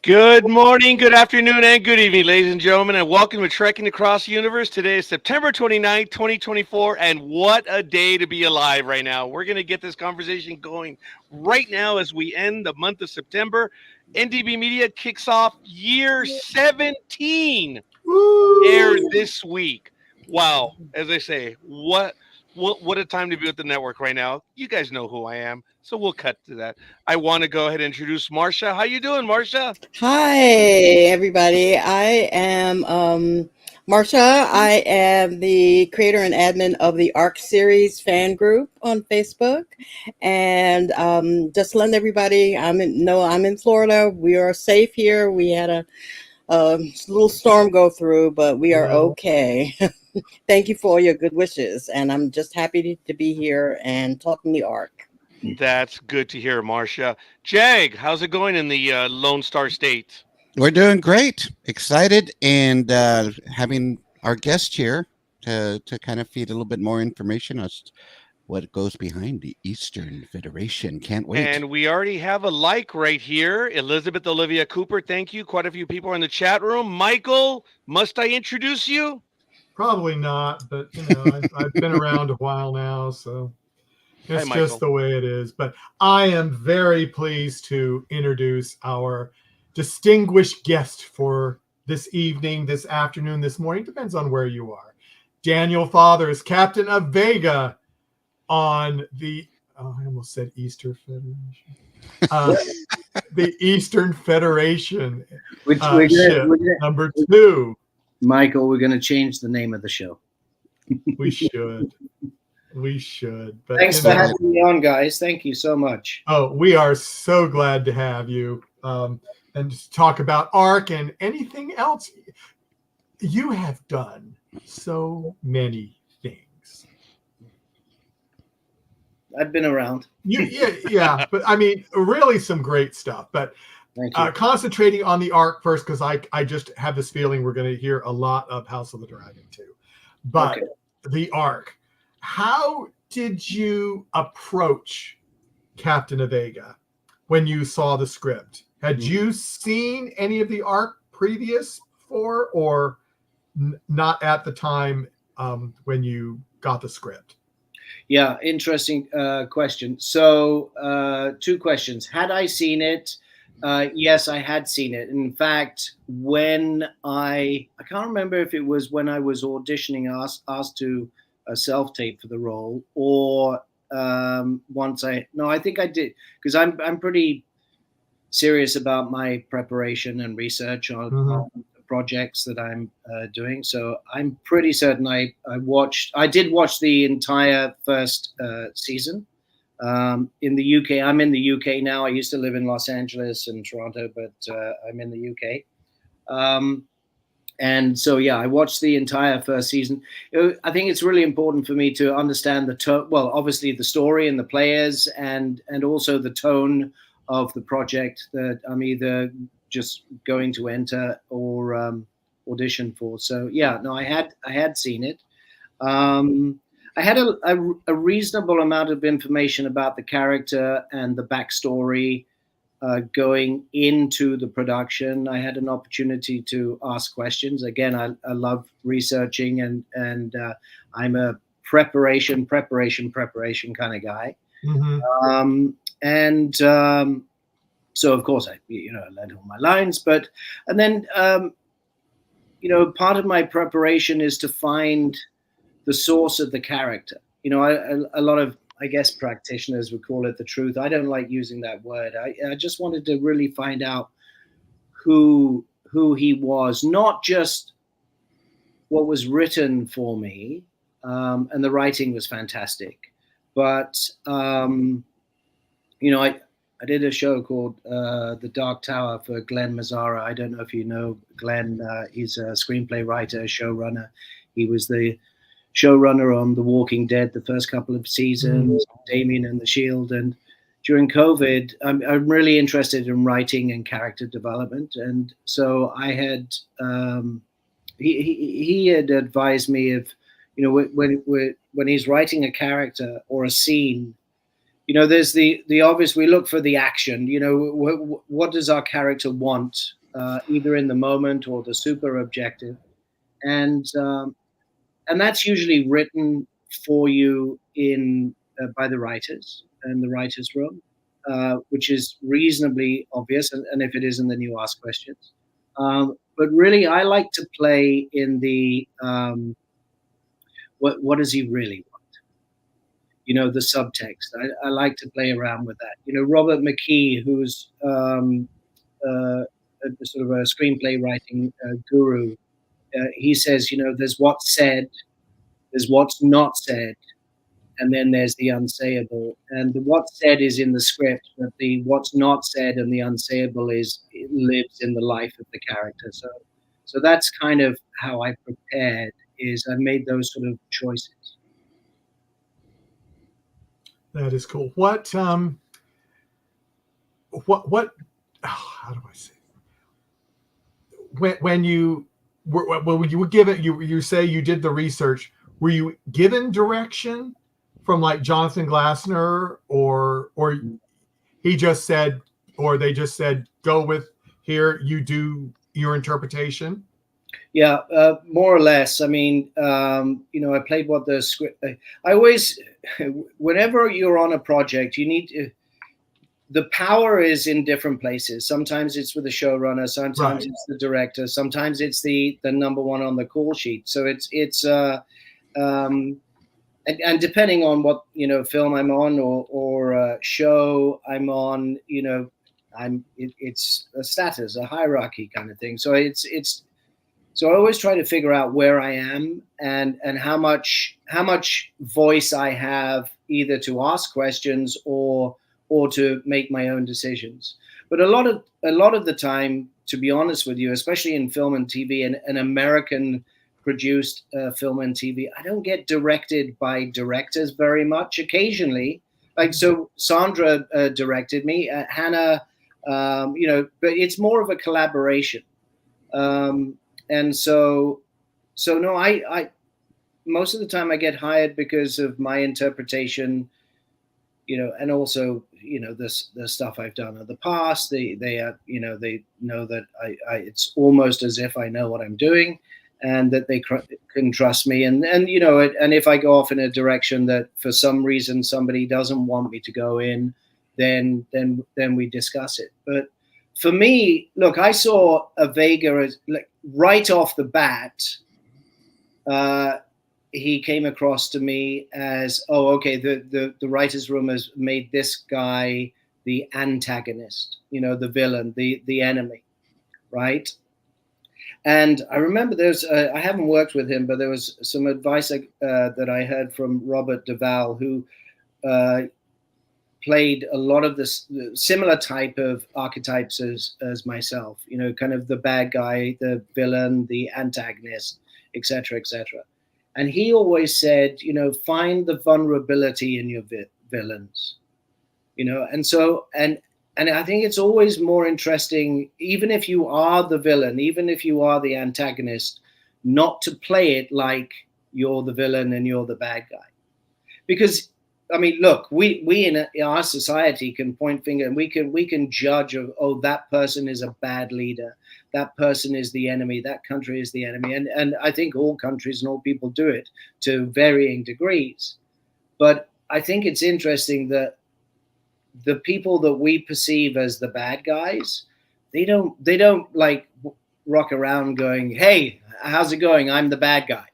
Good morning, good afternoon, and good evening, ladies and gentlemen, and welcome to Trekking Across the Universe. Today is September 29th, 2024, and what a day to be alive right now. We're going to get this conversation going right now as we end the month of September. NDB Media kicks off year 17 aired Woo! this week. Wow, as I say, what a time to be with the network right now. You guys know who I am, so we'll cut to that. I want to go ahead and introduce Marsha. How you doing, Marsha? Hi, everybody. I am Marsha. I am the creator and admin of the ARC series fan group on Facebook. And just letting everybody, I'm in Florida. We are safe here. We had a little storm go through, but we are Well, okay. Thank you for all your good wishes. And I'm just happy to be here and talking the ARC. That's good to hear, Marcia. Jag, how's it going in the Lone Star State? We're doing great. Excited and having our guest here to kind of feed a little bit more information as to what goes behind the Eastern Federation. Can't wait. And we already have a like right here. Elizabeth Olivia Cooper, thank you. Quite a few people are in the chat room. Michael, must I introduce you? probably not, but I've been around a while now, so Hi, it's Michael. just the way it is. But I am very pleased to introduce our distinguished guest for this evening, this afternoon, this morning. Depends on where you are. Daniel Fathers, Captain Avega on the I almost said Easter Federation. The Eastern Federation ship number 2. Michael, we're going to change the name of the show. We should. We should. But Thanks for having me on, guys. Thank you so much. Oh, we are so glad to have you and to talk about ARC and anything else. You have done so many things. I've been around. Yeah, but I mean, really some great stuff. But Thank you. concentrating on the ARC first, because I just have this feeling we're going to hear a lot of House of the Dragon too. But Okay. the ARC, how did you approach Captain Avega when you saw the script? Had you seen any of the ARC previous for, or not at the time when you got the script? Yeah, interesting question. So 2 questions. Had I seen it? Yes, I had seen it. In fact, when I can't remember if it was when I was auditioning, asked to self-tape for the role, or I think I did, because I'm pretty serious about my preparation and research on the projects that I'm doing. So I'm pretty certain I did watch the entire first season. In the UK, I'm in the UK now. I used to live in Los Angeles and Toronto, but I'm in the UK. And so, yeah, I watched the entire first season. I think it's really important for me to understand the tone. Well, obviously the story and the players, and also the tone of the project that I'm either just going to enter or audition for. So, yeah, no, I had seen it. I had a reasonable amount of information about the character and the backstory going into the production. I had an opportunity to ask questions. Again, I love researching, and I'm a preparation kind of guy. So of course I learned all my lines, and then part of my preparation is to find the source of the character. A lot of, I guess, practitioners would call it the truth. I don't like using that word. I just wanted to really find out who he was, not just what was written for me, and the writing was fantastic, but I did a show called The Dark Tower for Glenn Mazzara. I don't know if you know Glenn. He's a screenplay writer, showrunner. He was the showrunner on The Walking Dead, the first couple of seasons, Damien and the Shield. And during COVID, I'm really interested in writing and character development. And so I had, he had advised me of, when he's writing a character or a scene, there's the obvious. We look for the action. What does our character want, either in the moment or the super objective, and that's usually written for you by the writers in the writers' room, which is reasonably obvious. And if it isn't, then you ask questions. But really, I like to play in the what does he really want? The subtext. I like to play around with that. Robert McKee, who's sort of a screenplay writing guru, he says, there's what's said, there's what's not said, and then there's the unsayable. And the what's said is in the script, but the what's not said and the unsayable it lives in the life of the character. So that's kind of how I prepared. Is I made those sort of choices. That is cool. What how do I say? When you were given, you say you did the research, were you given direction from like Jonathan Glassner, or he just said, or they just said, go with here, you do your interpretation? Yeah, more or less. I mean, I played what the script. I always, whenever you're on a project, you need to. The power is in different places. Sometimes it's with the showrunner. Sometimes it's the director. Sometimes it's the number one on the call sheet. So it's and depending on what film I'm on or show I'm on, it's a status, a hierarchy kind of thing. So so I always try to figure out where I am and how much voice I have, either to ask questions or to make my own decisions. But a lot of the time, to be honest with you, especially in film and TV, and an American produced film and TV, I don't get directed by directors very much. Occasionally, like so Sandra directed me, Hannah, but it's more of a collaboration. And so no, I most of the time I get hired because of my interpretation, and also, the stuff I've done in the past. They know that I it's almost as if I know what I'm doing, and that they can trust me. And if I go off in a direction that for some reason somebody doesn't want me to go in, then we discuss it. But for me, look, I saw Avega as, like, right off the bat. He came across to me as, oh, okay, the writer's room has made this guy the antagonist, the villain, the enemy, right? And I remember I haven't worked with him, but there was some advice that I heard from Robert Duvall, who played a lot of this similar type of archetypes as myself, kind of the bad guy, the villain, the antagonist, etc., etc. And he always said, find the vulnerability in your villains, and so, and I think it's always more interesting, even if you are the villain, even if you are the antagonist, not to play it like you're the villain and you're the bad guy. Because, I mean, look, we in our society can point finger and we can judge of, oh, that person is a bad leader, that person is the enemy, that country is the enemy, and I think all countries and all people do it to varying degrees. But I think it's interesting that the people that we perceive as the bad guys, they don't like rock around going, hey, how's it going? I'm the bad guy.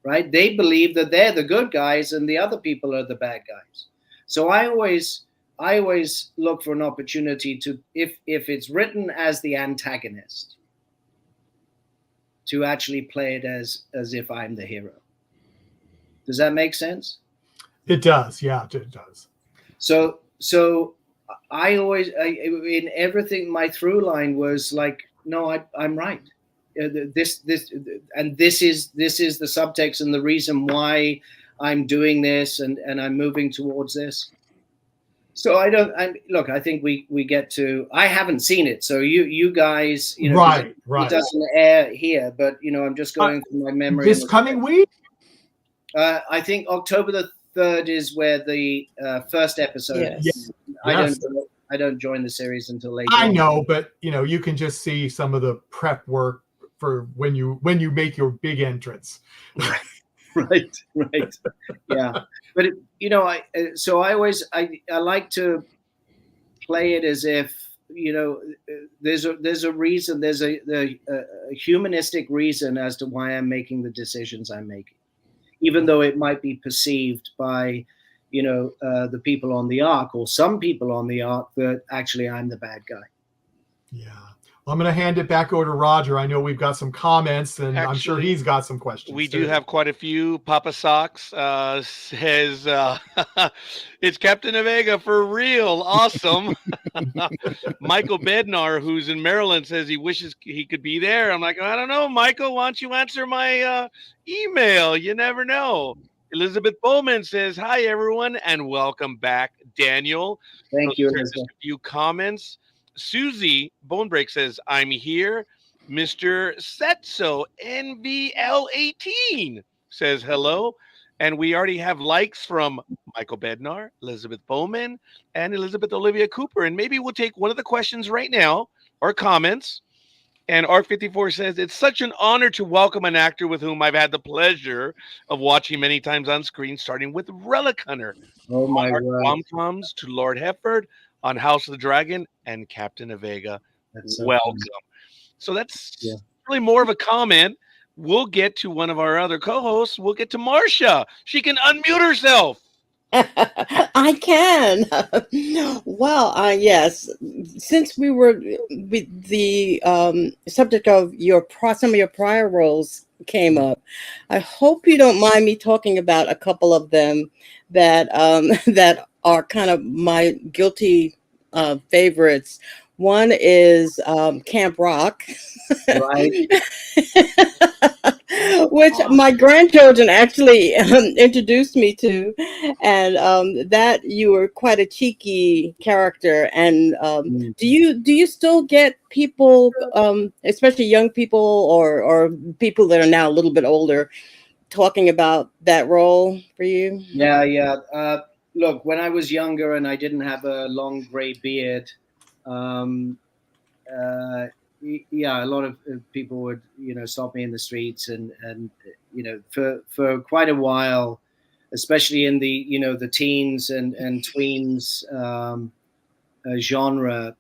Right? They believe that they're the good guys and the other people are the bad guys. So I always look for an opportunity to, if it's written as the antagonist, to actually play it as if I'm the hero. Does that make sense? It does. Yeah, it does. So I always, in everything, my through line was like, no, I'm right. This is the subtext and the reason why I'm doing this and I'm moving towards this. So I think we get to, I haven't seen it. So you guys, right. It doesn't air here, but I'm just going through my memory. This coming week? I think October the third is where the first episode Yes. is. Yes. I don't join the series until later. I on. know, but you can just see some of the prep work for when you make your big entrance. Right. Yeah, but I like to play it as if there's a reason, there's a humanistic reason as to why I'm making the decisions I'm making, even though it might be perceived by the people on the ark, or some people on the ark, that actually I'm the bad guy. Yeah. Well, I'm going to hand it back over to Roger. I know we've got some comments, and I'm sure Actually, he's got some questions. We too. do have quite a few. Papa Socks says it's Captain Avega for real. Awesome. Michael Bednar, who's in Maryland, says he wishes he could be there. I'm like, I don't know, Michael. Why don't you answer my email? You never know. Elizabeth Bowman says, hi, everyone, and welcome back, Daniel. Thank you, Just Elizabeth. a few comments. Susie Bonebreak says, I'm here. Mr. Setso NVL18 says hello. And we already have likes from Michael Bednar, Elizabeth Bowman, and Elizabeth Olivia Cooper. And maybe we'll take one of the questions right now or comments. And R54 says, it's such an honor to welcome an actor with whom I've had the pleasure of watching many times on screen, starting with Relic Hunter. Oh, my word. Rom-coms to Lord Hefford on House of the Dragon and Captain Avega. That's so Welcome. funny. So that's really more of a comment. We'll get to one of our other co-hosts. We'll get to Marcia. She can unmute herself. I can. Well, yes. Since we were with the subject of some of your prior roles came up, I hope you don't mind me talking about a couple of them that that are kind of my guilty favorites. One is Camp Rock, Right. which my grandchildren actually introduced me to, and that you were quite a cheeky character. And do you still get people, especially young people or people that are now a little bit older, talking about that role for you? Yeah. Look, when I was younger and I didn't have a long gray beard, a lot of people would, stop me in the streets, and for quite a while, especially in the, the teens and tweens genre,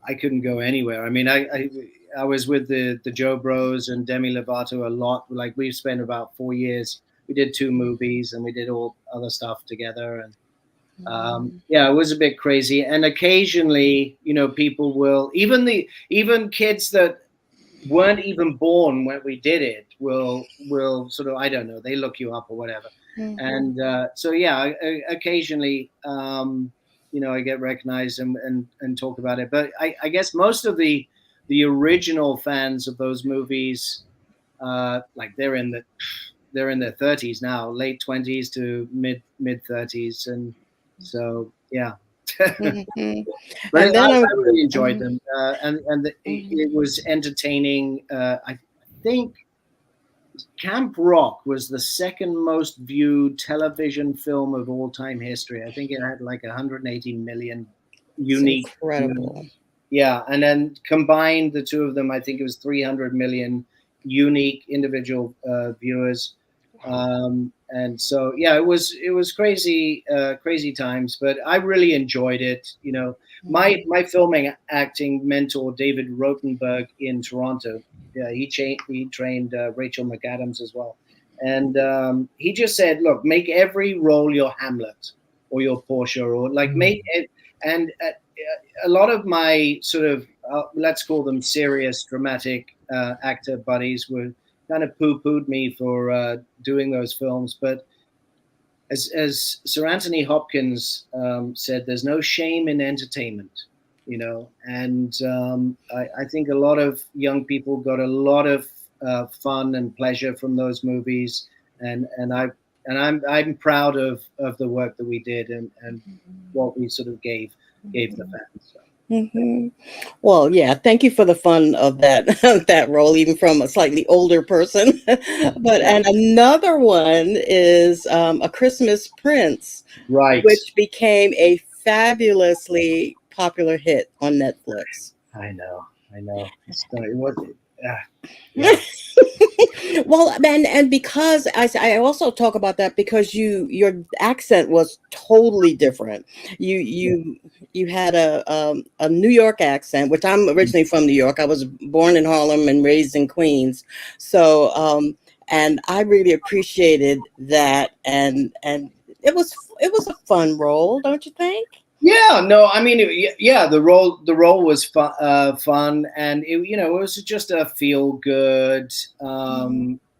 I couldn't go anywhere. I mean, I was with the Joe Bros and Demi Lovato a lot. Like, we spent about 4 years. We did 2 movies and we did all other stuff together. And it was a bit crazy. And occasionally, people will, even kids that weren't even born when we did it will sort of, I don't know, they look you up or whatever. And occasionally, I get recognized and talk about it. But I guess most of the original fans of those movies, like they're in their 30s now, late 20s to mid 30s, and so yeah. But And then I really enjoyed them, and it was entertaining. I think Camp Rock was the second most viewed television film of all time history. I think it had like 180 million unique. Incredible. Yeah, and then combined the two of them, I think it was 300 million unique individual viewers. And so, it was crazy times, but I really enjoyed it. My filming acting mentor, David Rotenberg in Toronto, he trained Rachel McAdams as well. And he just said, look, make every role your Hamlet or your Portia, or make it. And a lot of my sort of, let's call them serious dramatic actor buddies were kind of poo-pooed me for doing those films. But as Sir Anthony Hopkins said, there's no shame in entertainment, and I think a lot of young people got a lot of fun and pleasure from those movies, and I'm proud of the work that we did and what we sort of gave the fans. So. Hmm. Well, yeah, thank you for the fun of that that role, even from a slightly older person. But and another one is A Christmas Prince, Right. which became a fabulously popular hit on Netflix. I know. I know. It was. Yeah. Well, and because I also talk about that because your accent was totally different. You had a New York accent, which I'm originally from New York. I was born in Harlem and raised in Queens, so and I really appreciated that, and it was a fun role, don't you think? Yeah, no, I mean, yeah, the role was fun, and it was just a feel good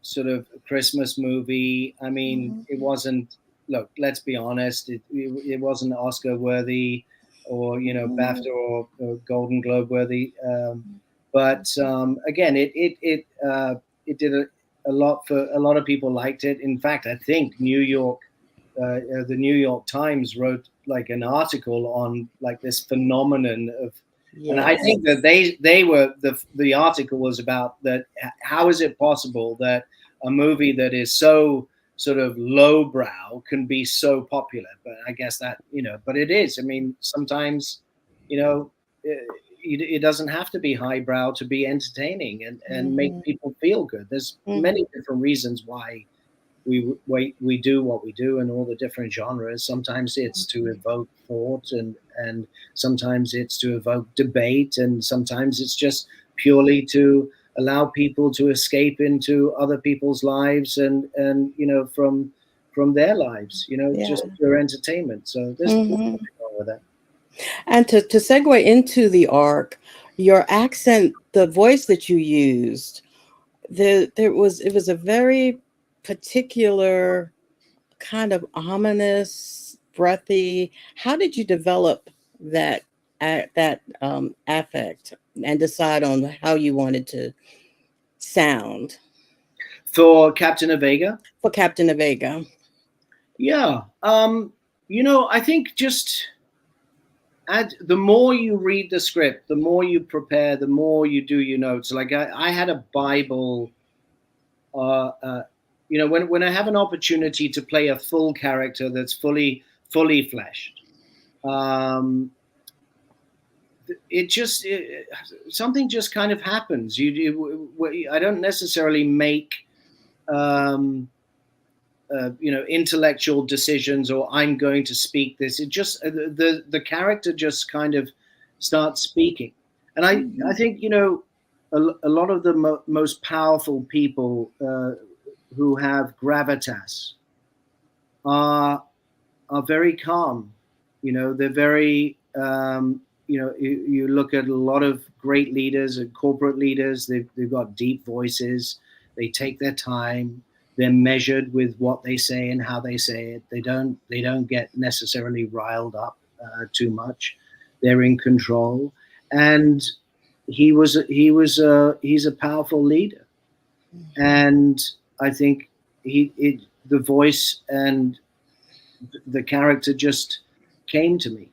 sort of Christmas movie. I mean, it wasn't. Look, let's be honest, it wasn't Oscar worthy, or BAFTA or Golden Globe worthy. But again, it did a lot for a lot of people. Liked it. In fact, I think the New York Times wrote like an article on like this phenomenon of, and I Yes. think that they were the article was about that. How is it possible that a movie that is so sort of lowbrow can be so popular? But I guess that but it is. I mean, sometimes you know. It doesn't have to be highbrow to be entertaining and make people feel good. There's many different reasons why we do what we do in all the different genres. Sometimes it's to evoke thought, and sometimes it's to evoke debate, and sometimes it's just purely to allow people to escape into other people's lives and from their lives, Yeah. just pure entertainment. So there's nothing wrong with that. And to segue into the arc, your accent, the voice that you used, it was a very particular kind of ominous, breathy. How did you develop that affect and decide on how you wanted to sound For Captain Avega, for Captain Avega? yeah, I think just the more you read the script, the more you prepare, the more you do your notes. Like I had a Bible. When I have an opportunity to play a full character that's fully fleshed, um, something just kind of happens. I don't necessarily make intellectual decisions, or I'm going to speak this. It just the character just kind of starts speaking, and I think a lot of the most powerful people who have gravitas are very calm. They're very you look at a lot of great leaders and corporate leaders. They've got deep voices. They take their time. They're measured with what they say and how they say it. They don't get necessarily riled up too much. They're in control, and he's a powerful leader, and I think the voice and the character just came to me.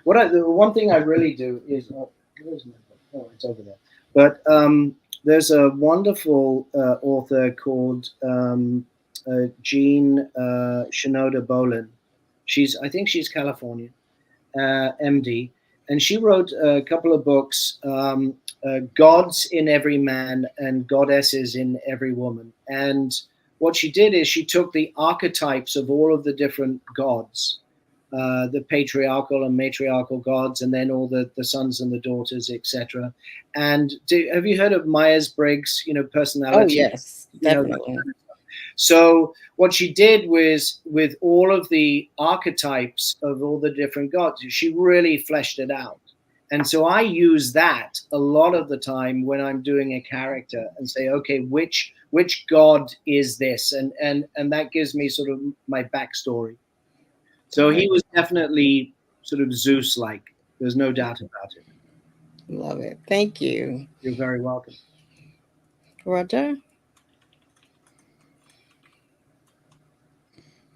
The one thing I really do is where's my book? Oh, it's over there. But there's a wonderful author called Jean Shinoda Bolin. I think she's Californian, MD, and she wrote a couple of books, Gods in Every Man and Goddesses in Every Woman. And what she did is she took the archetypes of all of the different gods, the patriarchal and matriarchal gods, and then all the sons and the daughters, etc. And have you heard of Myers-Briggs, personality? Oh yes, definitely. So what she did was, with all of the archetypes of all the different gods, she really fleshed it out. And so I use that a lot of the time when I'm doing a character and say, okay, which god is this? And that gives me sort of my backstory. So he was definitely sort of Zeus-like. There's no doubt about it. Love it. Thank you. You're very welcome. Roger?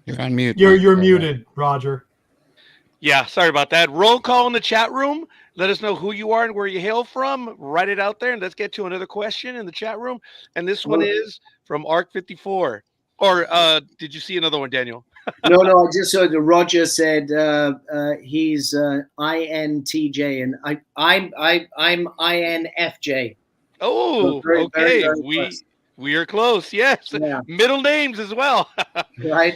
You're on mute. You're muted, Roger. Yeah, sorry about that. Roll call in the chat room. Let us know who you are and where you hail from. Write it out there, and let's get to another question in the chat room. And this one Well, is from Arc54. Or did you see another one, Daniel? no, I just saw that Roger said he's INTJ, and I'm INFJ. So Oh, very, very, okay. very We close. we are close. Yes, Yeah, middle names as well. right.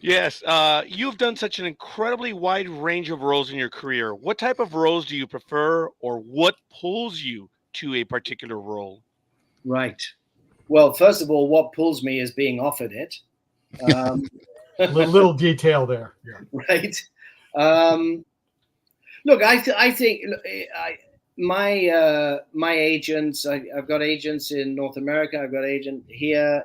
Yes, you've done such an incredibly wide range of roles in your career. What type of roles do you prefer, or what pulls you to a particular role? Right. Well, first of all, what pulls me is being offered it. Um, Little detail there. Yeah. right. Um, look, I think my agents. I've got agents in North America. I've got agent here.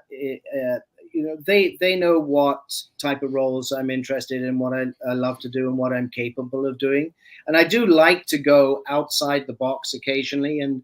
They know what type of roles I'm interested in, what I love to do, and what I'm capable of doing. And I do like to go outside the box occasionally, and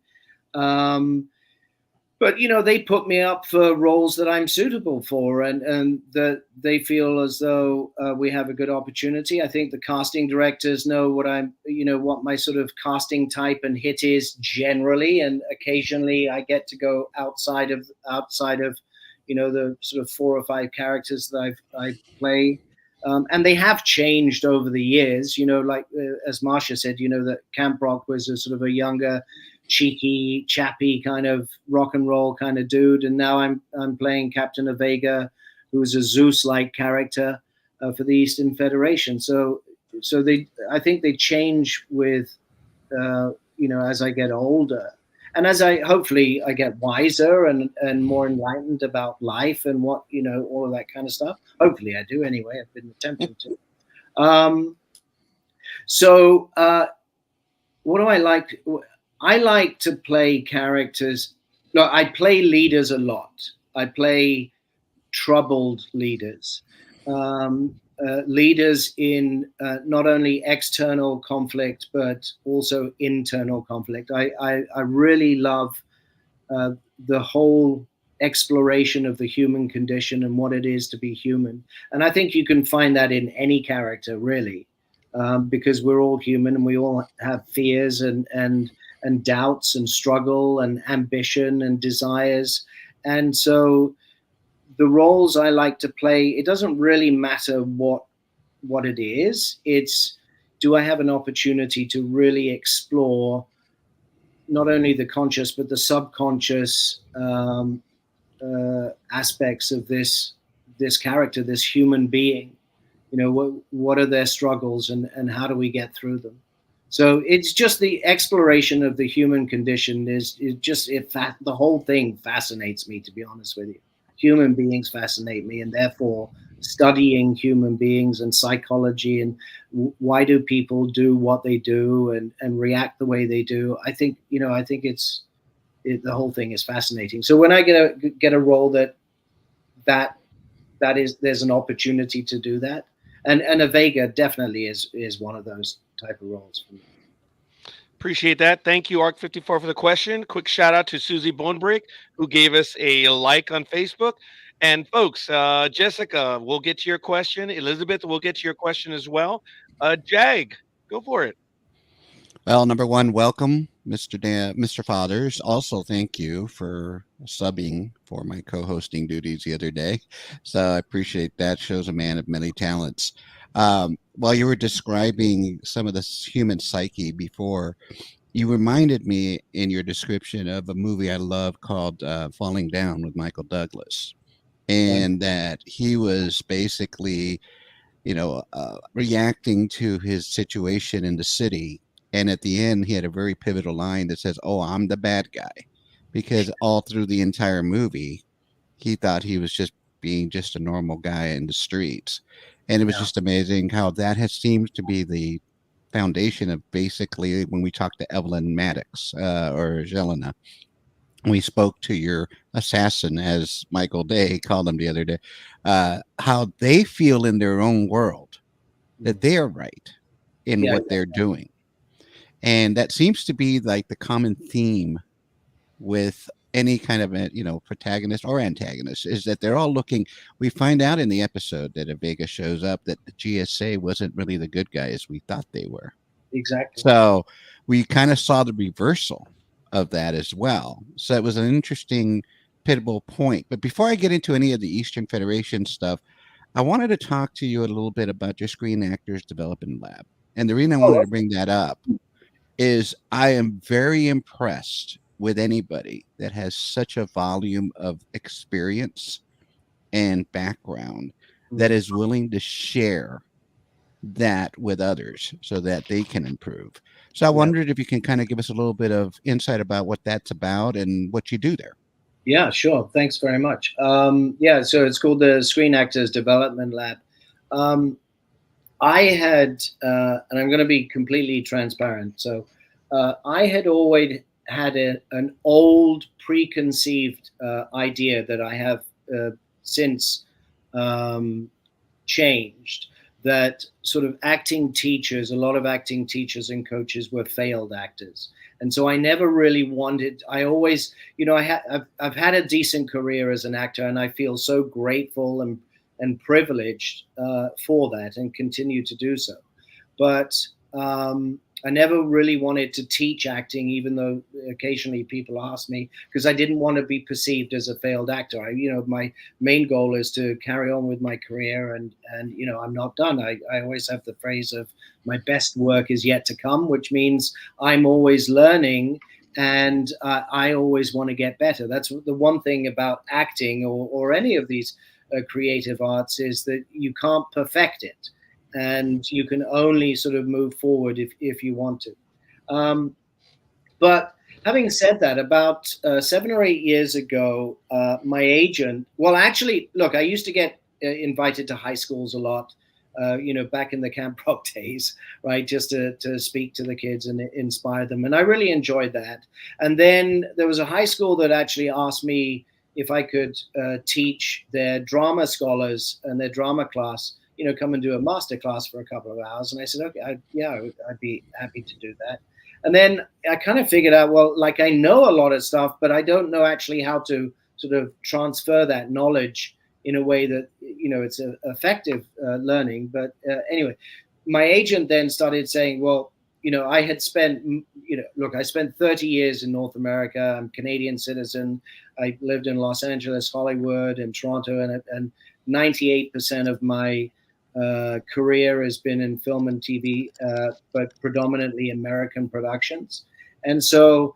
but they put me up for roles that I'm suitable for, and that they feel as though we have a good opportunity. I think the casting directors know what my sort of casting type and hit is generally, and occasionally I get to go outside of the sort of 4 or 5 characters that I play. And they have changed over the years, like as Marcia said, that Camp Rock was a sort of a younger, cheeky, chappy kind of rock and roll kind of dude, and now I'm playing Captain Avega, who's a Zeus-like character for the Eastern Federation. So I think they change with as I get older, and as hopefully I get wiser and more enlightened about life and what all of that kind of stuff. Hopefully I do anyway. I've been attempting to. What do I like? I like to play characters. No, I play leaders a lot. I play troubled leaders, leaders in not only external conflict but also internal conflict. I really love the whole exploration of the human condition and what it is to be human. And I think you can find that in any character, really, because we're all human and we all have fears and doubts and struggle and ambition and desires. And so the roles I like to play, it doesn't really matter what it is. It's, do I have an opportunity to really explore not only the conscious but the subconscious aspects of this character, this human being? What are their struggles and how do we get through them? So it's just the exploration of the human condition. The whole thing fascinates me, to be honest with you. Human beings fascinate me, and therefore studying human beings and psychology and why do people do what they do and react the way they do. I think the whole thing is fascinating. So when I get a role that is, there's an opportunity to do that, and Avega definitely is one of those type of roles for me. Appreciate that. Thank you, Arc54, for the question. Quick shout out to Susie Bonebreak, who gave us a like on Facebook. And folks, Jessica, we'll get to your question. Elizabeth, we'll get to your question as well. Jag, go for it. Well, number one, welcome, Mr. Fathers. Also, thank you for subbing for my co-hosting duties the other day. So I appreciate that. Shows a man of many talents. While you were describing some of the human psyche before, you reminded me in your description of a movie I love called Falling Down with Michael Douglas. And that he was basically, reacting to his situation in the city. And at the end, he had a very pivotal line that says, "Oh, I'm the bad guy," because all through the entire movie, he thought he was just being just a normal guy in the streets. And it was just amazing how that has seemed to be the foundation of basically when we talked to Evelyn Maddox or Jelena. We spoke to your assassin, as Michael Day called him the other day, how they feel in their own world that they are right in what they're doing. And that seems to be like the common theme with any kind of a, protagonist or antagonist is that they're all looking. We find out in the episode that Avega shows up that the GSA wasn't really the good guys we thought they were. Exactly. So we kind of saw the reversal of that as well. So it was an interesting pivotal point. But before I get into any of the Eastern Federation stuff, I wanted to talk to you a little bit about your Screen Actors Development Lab. And the reason I wanted to bring that up is I am very impressed with anybody that has such a volume of experience and background that is willing to share that with others so that they can improve. So I wondered if you can kind of give us a little bit of insight about what that's about and what you do there. Yeah, sure. Thanks very much. Yeah, so it's called the Screen Actors Development Lab. I had, and I'm going to be completely transparent. So I had always had an old preconceived idea that I have since changed, that sort of acting teachers, a lot of acting teachers and coaches were failed actors. And so I never really wanted, I always, I've had a decent career as an actor, and I feel so grateful and privileged for that, and continue to do so. But I never really wanted to teach acting, even though occasionally people ask me, because I didn't want to be perceived as a failed actor. My main goal is to carry on with my career, and I'm not done. I always have the phrase of my best work is yet to come, which means I'm always learning, and I always want to get better. That's the one thing about acting or any of these creative arts, is that you can't perfect it. And you can only sort of move forward if you want to. But having said that, about 7 or 8 years ago, my agent, well, actually, look, I used to get invited to high schools a lot, back in the Camp Rock days, right? Just to speak to the kids and inspire them. And I really enjoyed that. And then there was a high school that actually asked me if I could teach their drama scholars and their drama class, come and do a master class for a couple of hours. And I said, okay, I'd be happy to do that. And then I kind of figured out, well, like, I know a lot of stuff, but I don't know actually how to sort of transfer that knowledge in a way that, it's effective learning. But anyway, my agent then started saying, well, I had spent, I spent 30 years in North America. I'm a Canadian citizen. I lived in Los Angeles, Hollywood, and Toronto, and 98% of my career has been in film and TV, but predominantly American productions. And so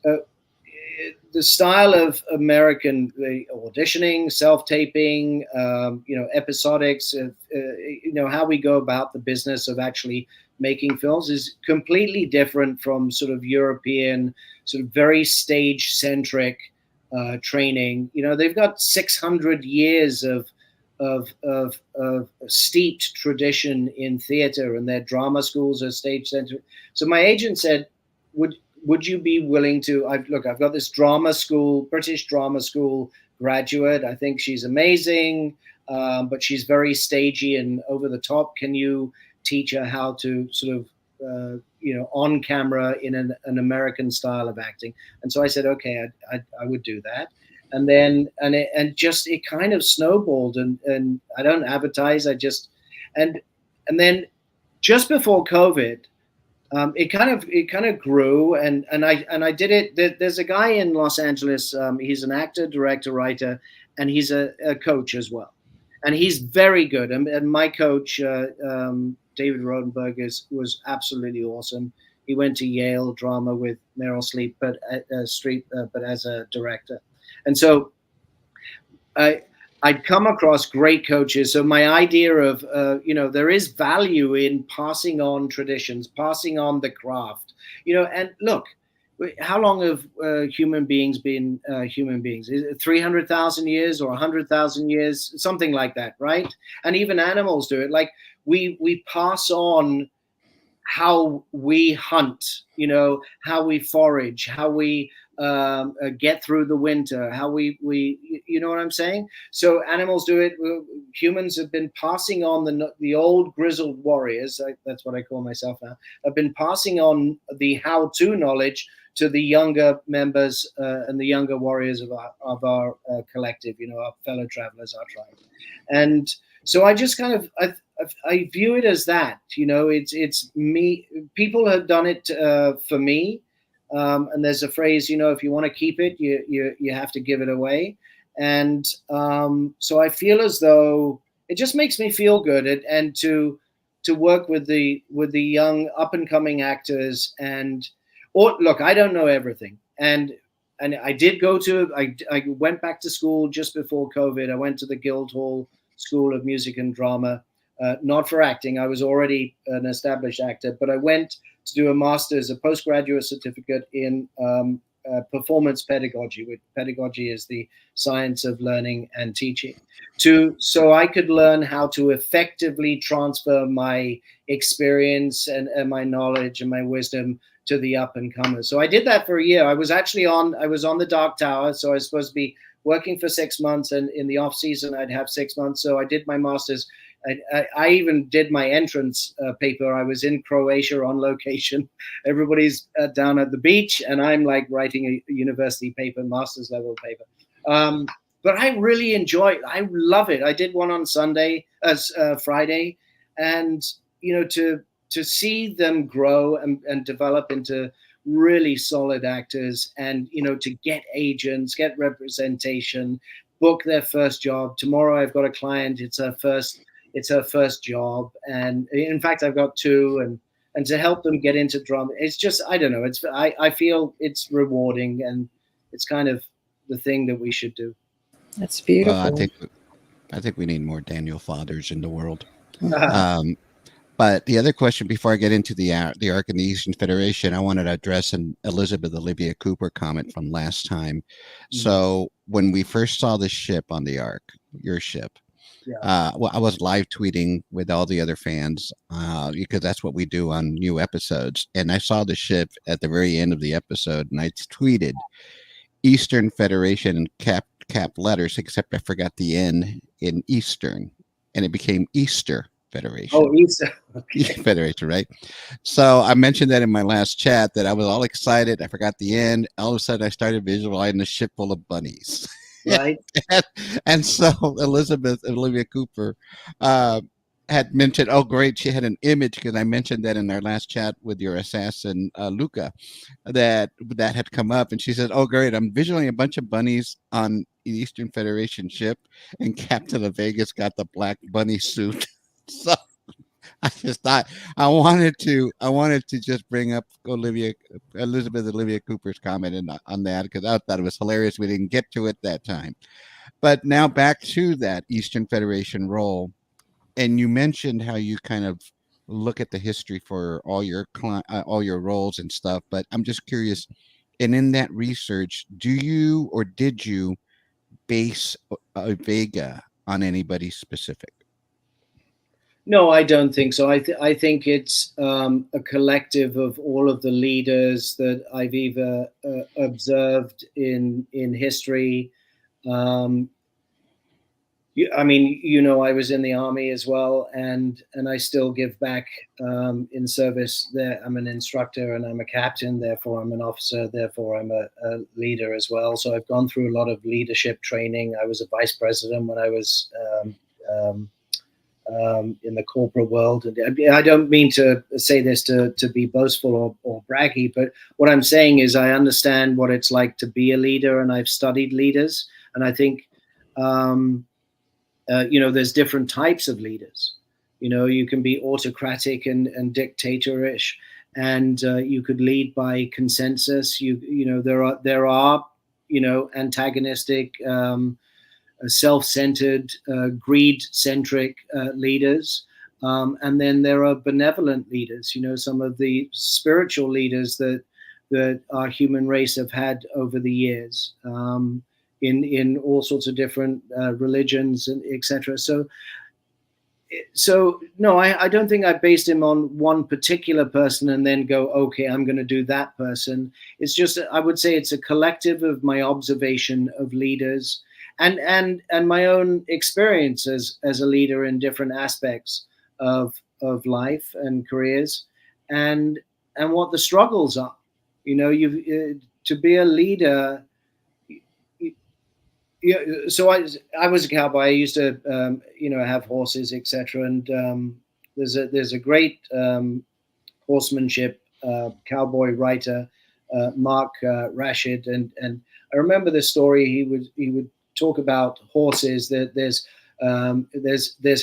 the style of American auditioning, self-taping, episodics, how we go about the business of actually making films is completely different from sort of European, sort of very stage-centric training. They've got 600 years of steeped tradition in theater, and their drama schools are stage-centric. So my agent said, would you be willing to, I've got this drama school, British drama school graduate. I think she's amazing, but she's very stagey and over the top. Can you teach her how to sort of, on camera in an American style of acting? And so I said, okay, I would do that. And then, it kind of snowballed, and I don't advertise. And then just before COVID, it kind of grew, and I did it. There's a guy in Los Angeles. He's an actor, director, writer, and he's a coach as well. And he's very good. And my coach, David Rodenberg, was absolutely awesome. He went to Yale drama with Meryl Streep, but as a director. And so I'd come across great coaches. So my idea of, there is value in passing on traditions, passing on the craft, and look, how long have human beings been human beings? Is it 300,000 years or 100,000 years? Something like that, right? And even animals do it. Like we pass on how we hunt, how we forage, how we get through the winter, how we you know what I'm saying? So animals do it. Humans have been passing on the old grizzled warriors. That's what I call myself now. Have been passing on the how-to knowledge to the younger members and the younger warriors of our collective. You know, our fellow travelers, our tribe. And so I just kind of I view it as that. You know, it's me. People have done it for me. And there's a phrase, you know, if you want to keep it, you have to give it away. And so I feel as though it just makes me feel good, and to work with the young up and coming actors. Or look, I don't know everything, and I did go to I went back to school just before COVID. I went to the Guildhall School of Music and Drama, not for acting. I was already an established actor, but I went to do a master's, a postgraduate certificate in performance pedagogy, which pedagogy is the science of learning and teaching, so I could learn how to effectively transfer my experience and my knowledge and my wisdom to the up and comers. So I did that for a year. I was on the Dark Tower, so I was supposed to be working for 6 months, and in the off season I'd have 6 months. So I did my master's. I even did my entrance paper. I was in Croatia on location. Everybody's down at the beach, and I'm like writing a university paper, master's level paper. But I really enjoy it. I love it. I did one on Friday, and you know, to see them grow and develop into really solid actors, and you know, to get agents, get representation, book their first job. Tomorrow I've got a client. It's her first job, and in fact I've got two, and to help them get into drama, it's just, I don't know, I feel it's rewarding, and it's kind of the thing that we should do. That's beautiful. Well, I think we need more Daniel Fathers in the world. But the other question before I get into the Ark and the Eastern Federation, I wanted to address an Elizabeth Olivia Cooper comment from last time. So when we first saw the ship on the Ark, your ship, well, I was live tweeting with all the other fans because that's what we do on new episodes. And I saw the ship at the very end of the episode, and I tweeted Eastern Federation in cap letters, except I forgot the N in Eastern, and it became Easter Federation. Oh, Easter. Federation, right? So I mentioned that in my last chat that I was all excited. I forgot the N. All of a sudden, I started visualizing a ship full of bunnies. Right. And so Elizabeth Olivia Cooper had mentioned, oh, great, she had an image, because I mentioned that in our last chat with your assassin, Luca, that had come up. And she said, oh, great, I'm visualizing a bunch of bunnies on the Eastern Federation ship, and Captain Avega's got the black bunny suit. So I just thought I wanted to just bring up Elizabeth Olivia Cooper's comment on that, because I thought it was hilarious. We didn't get to it that time. But now back to that Eastern Federation role. And you mentioned how you kind of look at the history for all your roles and stuff. But I'm just curious, and in that research, do you or did you base Avega on anybody specific? No, I don't think so. I think it's a collective of all of the leaders that I've either observed in history. I mean, you know, I was in the army as well, and I still give back in service. There, I'm an instructor and I'm a captain. Therefore, I'm an officer. Therefore, I'm a leader as well. So I've gone through a lot of leadership training. I was a vice president when I was in the corporate world. I don't mean to say this to be boastful or braggy, but what I'm saying is I understand what it's like to be a leader, and I've studied leaders, and I think. You know, there's different types of leaders. You know, you can be autocratic and dictatorish, and you could lead by consensus. You know, there are you know, antagonistic, self-centered, greed-centric leaders. And then there are benevolent leaders. You know, some of the spiritual leaders that our human race have had over the years. In all sorts of different religions and etc. So so no, I don't think I based him on one particular person and then go, okay, I'm going to do that person. It's just, I would say it's a collective of my observation of leaders and my own experience as a leader in different aspects of life and careers, and what the struggles are. You know, to be a leader. Yeah, so I was a cowboy. I used to have horses, etc. And there's a great horsemanship cowboy writer, Mark Rashid, and I remember this story. He would talk about horses. That there's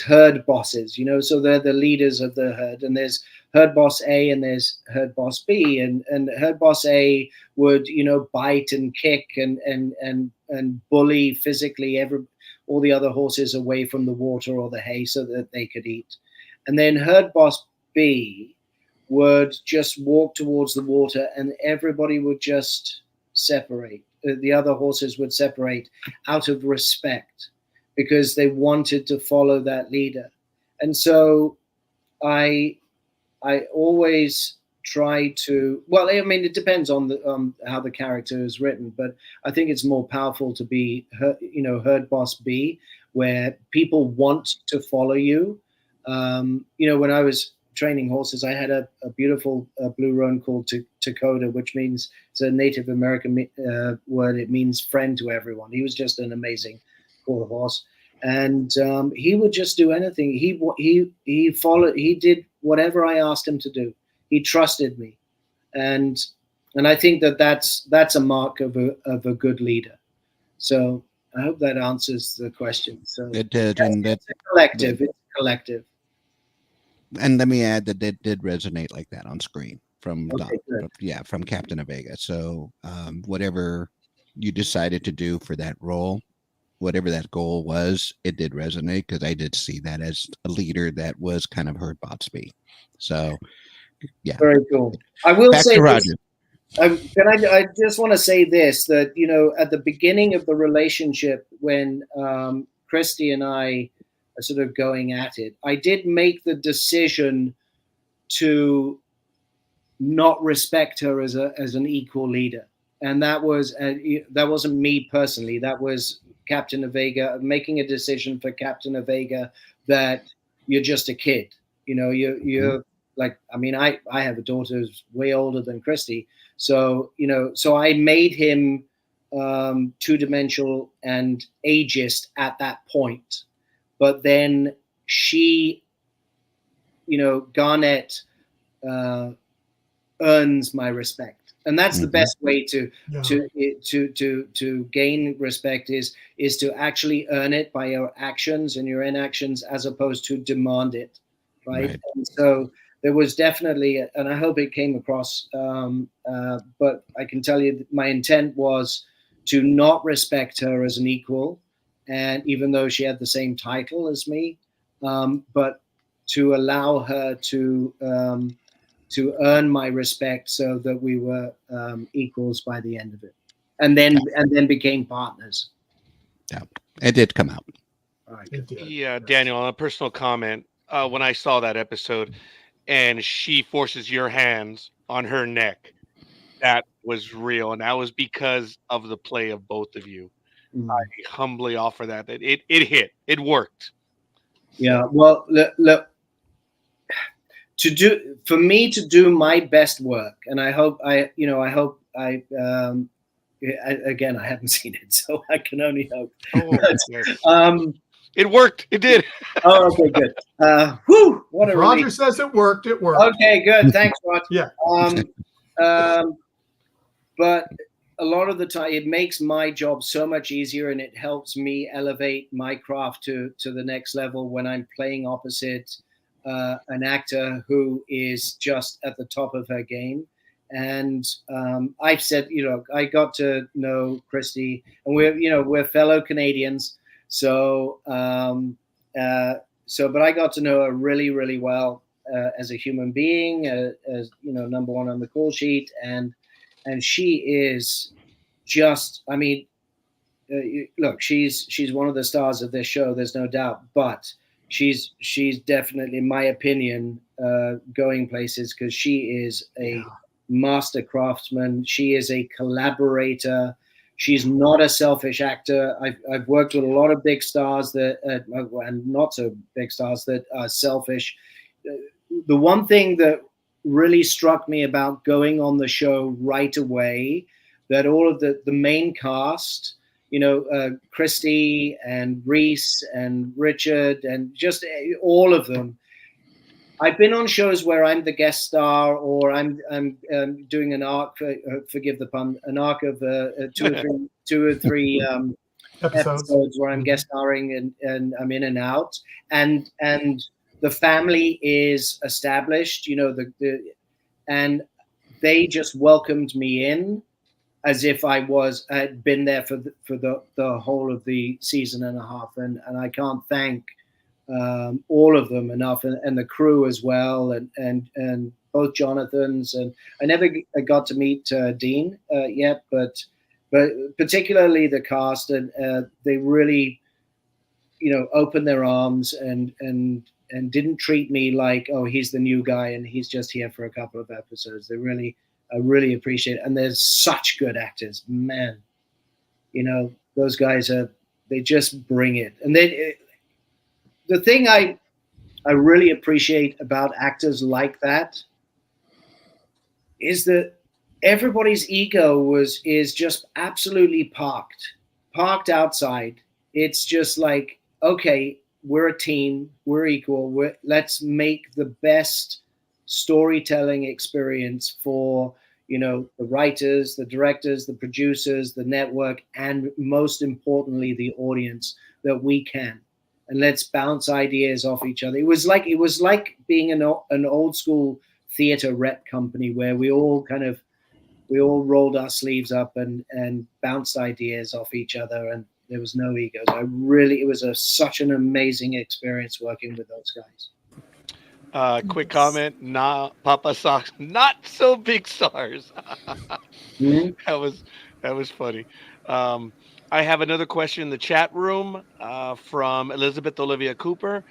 herd bosses, so they're the leaders of the herd, and there's herd boss A and there's herd boss B, and herd boss A would bite and kick and bully physically all the other horses away from the water or the hay so that they could eat, and then herd boss B would just walk towards the water and everybody would just separate. The other horses would separate out of respect because they wanted to follow that leader. And so I always try to, well, I mean, it depends on how the character is written, but I think it's more powerful to be, herd boss B, where people want to follow you. When I was training horses, I had a beautiful blue roan called Dakota, which means, it's a Native American word. It means friend to everyone. He was just an amazing quarter horse. And he would just do anything. He followed. He did whatever I asked him to do. He trusted me, and I think that's a mark of a good leader. So I hope that answers the question. So it did, and it's a collective. It's a collective. And let me add that it did resonate like that on screen from Okay, from Captain Avega. So whatever you decided to do for that role, whatever that goal was, it did resonate because I did see that as a leader that was kind of herd Botsby. So, yeah. Very cool. I will Back say to Roger. I just want to say this, that, at the beginning of the relationship when Christy and I are sort of going at it, I did make the decision to not respect her as an equal leader. And that wasn't me personally. That was Captain Avega, making a decision for Captain Avega that you're just a kid. You're like, I mean, I have a daughter who's way older than Christy. So, so I made him two-dimensional and ageist at that point. But then she, Garnet earns my respect. And that's the best way to gain respect is to actually earn it by your actions and your inactions as opposed to demand it, right? And so there was definitely, and I hope it came across, but I can tell you that my intent was to not respect her as an equal, and even though she had the same title as me, but to allow her to earn my respect so that we were equals by the end of it, and then became partners. Yeah, it did come out. All right. Yeah, Daniel, on a personal comment, when I saw that episode and she forces your hands on her neck, that was real, and that was because of the play of both of you. I humbly offer that it hit, it worked. Yeah, well, look, for me to do my best work, and I hope I again, I haven't seen it, so I can only hope. It worked. It did. Oh, okay, good. Whew, what a Roger relief. says it worked. It worked. Okay, good. Thanks, Roger. Yeah. But a lot of the time, it makes my job so much easier, and it helps me elevate my craft to the next level when I'm playing opposite an actor who is just at the top of her game. And I've said, I got to know Christy, and we're fellow Canadians. So, but I got to know her really, really well as a human being, as number one on the call sheet, and she is just, I mean, look, she's one of the stars of this show. There's no doubt, but she's definitely, in my opinion, going places, because she is a master craftsman. She is a collaborator. She's not a selfish actor. I've worked with a lot of big stars that and not so big stars that are selfish. The one thing that really struck me about going on the show right away, that all of the main cast, Christy and Reese and Richard and just all of them. I've been on shows where I'm the guest star, or I'm doing an arc. Forgive the pun. An arc of two or three episodes where I'm guest starring and I'm in and out, and the family is established. And they just welcomed me in as if I had been there for the whole of the season and a half, and I can't thank all of them enough, and the crew as well, and both Jonathans. And I never got to meet Dean yet, but particularly the cast, and they really, opened their arms and didn't treat me like, oh, he's the new guy and he's just here for a couple of episodes. I really appreciate it. And they're such good actors, man. Those guys they just bring it. And the thing I really appreciate about actors like that is that everybody's ego is just absolutely parked outside. It's just like, okay, we're a team, we're equal. Let's make the best storytelling experience for, the writers, the directors, the producers, the network, and most importantly, the audience that we can. And let's bounce ideas off each other. It was like being an old school theater rep company where we all rolled our sleeves up and bounced ideas off each other, and there was no egos. It was such an amazing experience working with those guys. Quick comment, Papa Socks, not so big stars. Mm-hmm. That was funny. I have another question in the chat room from Elizabeth Olivia Cooper.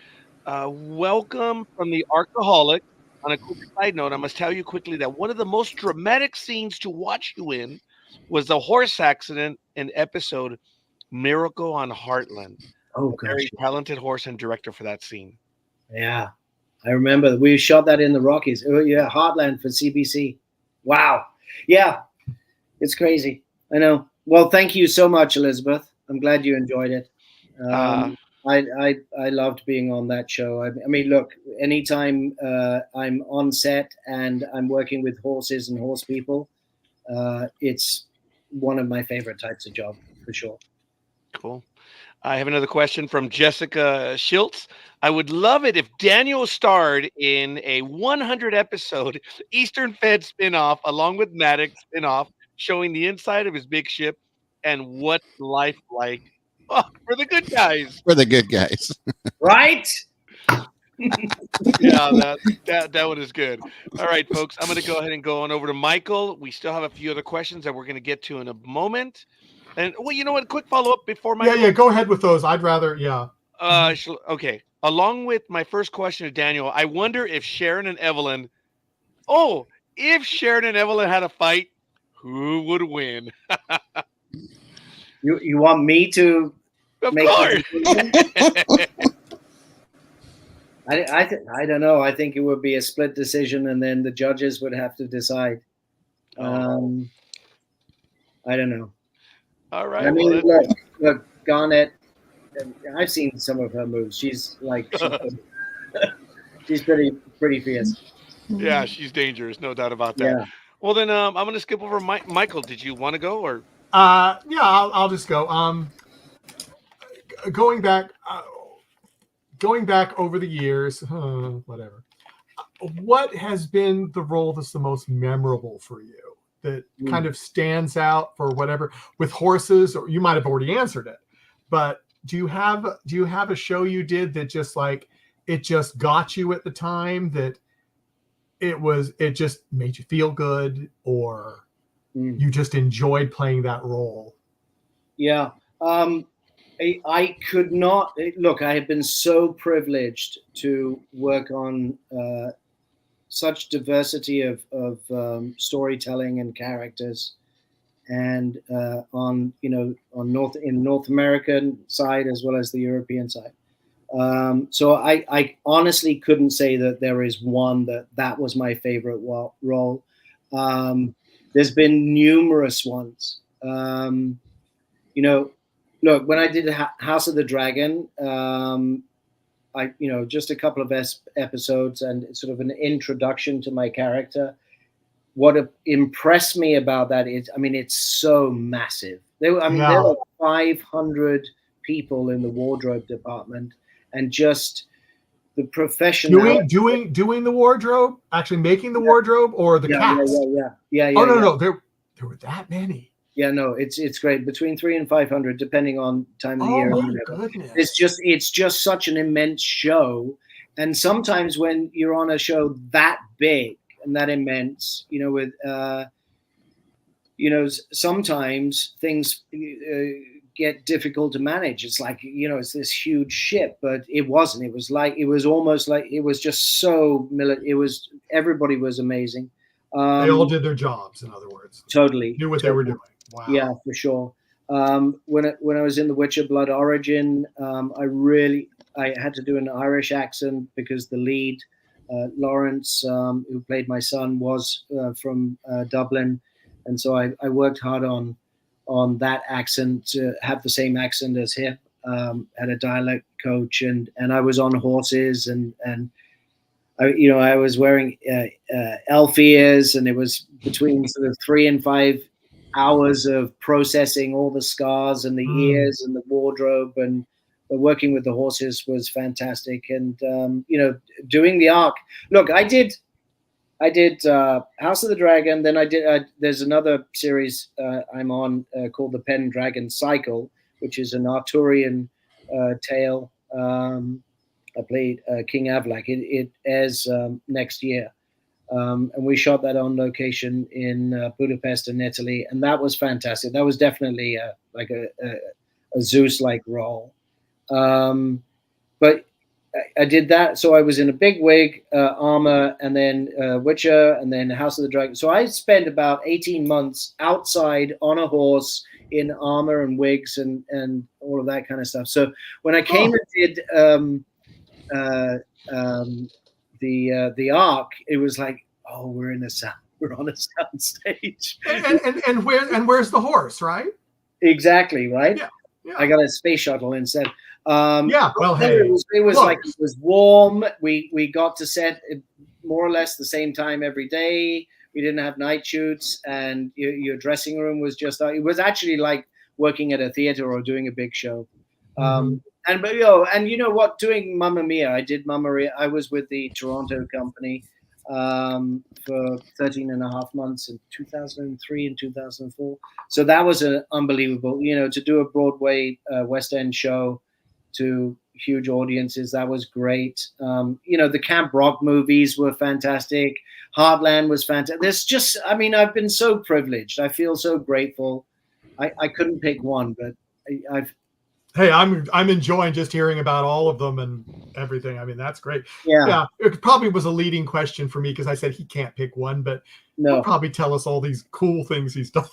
Welcome from the Archaholic. On a quick side note, I must tell you quickly that one of the most dramatic scenes to watch you in was the horse accident in episode Miracle on Heartland. Oh, gosh. Very talented horse and director for that scene. Yeah, I remember we shot that in the Rockies. Oh, yeah, Heartland for CBC. Wow. Yeah, it's crazy. I know. Well, thank you so much, Elizabeth. I'm glad you enjoyed it. I loved being on that show. I mean, look, anytime I'm on set and I'm working with horses and horse people, it's one of my favorite types of job, for sure. Cool. I have another question from Jessica Schiltz. I would love it if Daniel starred in a 100 episode Eastern Fed spinoff along with Maddox spinoff, showing the inside of his big ship and what life like for the good guys. For the good guys. Right? Yeah, that one is good. All right, folks, I'm going to go ahead and go on over to Michael. We still have a few other questions that we're going to get to in a moment. And, well, you know what? Quick follow-up before Michael. Yeah, go ahead with those. I'd rather, Okay. Along with my first question to Daniel, I wonder if Sharon and Evelyn had a fight, who would win? You want me to Of make course. I don't know. I think it would be a split decision, and then the judges would have to decide. I don't know. All right. I mean, look, Garnet. I've seen some of her moves. She's she's pretty fierce. Yeah, she's dangerous, no doubt about that. Yeah. Well, then I'm going to skip over Michael. Did you want to go or? Yeah, I'll just go. Going back over the years, whatever. What has been the role that's the most memorable for you? That kind of stands out for whatever with horses, or you might have already answered it, but do you have a show you did that just it just got you at the time, that it just made you feel good, or you just enjoyed playing that role? Yeah. I could not look. I have been so privileged to work on such diversity of storytelling and characters, and on North American side as well as the European side. So I honestly couldn't say that there is one that was my favorite role. There's been numerous ones. Look, when I did House of the Dragon, I just a couple of episodes and sort of an introduction to my character. What impressed me about that is, I mean, it's so massive. There were 500 people in the wardrobe department, and just the professional doing the wardrobe, actually making the wardrobe, or the cast. Yeah. Oh no, there were that many. Yeah, no, it's great. Between 300 and 500, depending on time of the year. Oh my goodness! It's just such an immense show, and sometimes when you're on a show that big and that immense, with sometimes things get difficult to manage. It's like, it's this huge ship, but it wasn't. It was almost like it was just so everybody was amazing. They all did their jobs, in other words. Totally. Knew what they were doing. Wow. Yeah, for sure. When I was in The Witcher Blood Origin, I had to do an Irish accent because the lead, Lawrence, who played my son, was from Dublin, and so I worked hard on that accent to have the same accent as him. Had a dialect coach, and I was on horses, and I was wearing elf ears, and it was between sort of 3 and 5 hours of processing all the scars and the ears and the wardrobe, and working with the horses was fantastic. And doing the arc. Look, I did House of the Dragon. Then I did. There's another series I'm on called the Pendragon Cycle, which is an Arthurian tale. I played King Avlak. It airs next year, and we shot that on location in Budapest in Italy, and that was fantastic. That was definitely like a Zeus-like role. But I did that, so I was in a big wig, armor, and then Witcher, and then House of the Dragon. So I spent about 18 months outside on a horse in armor and wigs and all of that kind of stuff. So when I came and did the arc, it was like, oh, we're on a sound stage. And where's the horse, right? Exactly, right? Yeah. I got a space shuttle instead. Well, hey, it was warm. We got to set more or less the same time every day. We didn't have night shoots, and your dressing room was just. It was actually like working at a theater or doing a big show. And you know what? Doing Mamma Mia, I did Mamma Mia. I was with the Toronto company for 13 and a half months in 2003 and 2004. So that was unbelievable. To do a Broadway West End show to huge audiences, that was great. The Camp Rock movies were fantastic. Heartland was fantastic. There's just, I've been so privileged. I feel so grateful. I couldn't pick one, but Hey, I'm enjoying just hearing about all of them and everything. That's great. Yeah. It probably was a leading question for me because I said he can't pick one, but he'll probably tell us all these cool things he's done.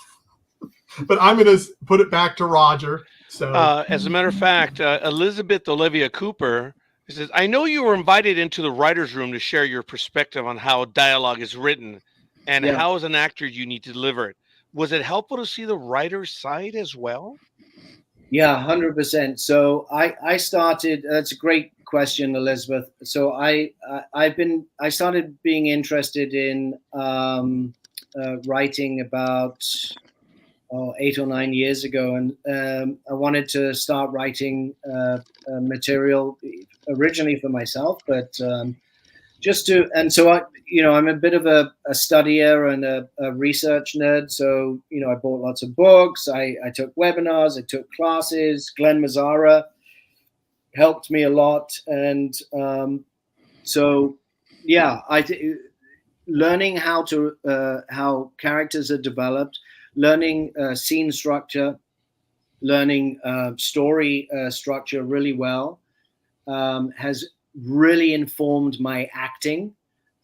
But I'm going to put it back to Roger. So, as a matter of fact, Elizabeth Olivia Cooper says, I know you were invited into the writer's room to share your perspective on how dialogue is written and how, as an actor, you need to deliver it. Was it helpful to see the writer's side as well? Yeah, 100%. So I started. That's a great question, Elizabeth. So I started being interested in writing about 8 or 9 years ago, and I wanted to start writing material originally for myself, but I'm a bit of a studier and a research nerd. So, I bought lots of books. I took webinars. I took classes. Glenn Mazzara helped me a lot. And learning how characters are developed, learning scene structure, learning story structure really well has really informed my acting.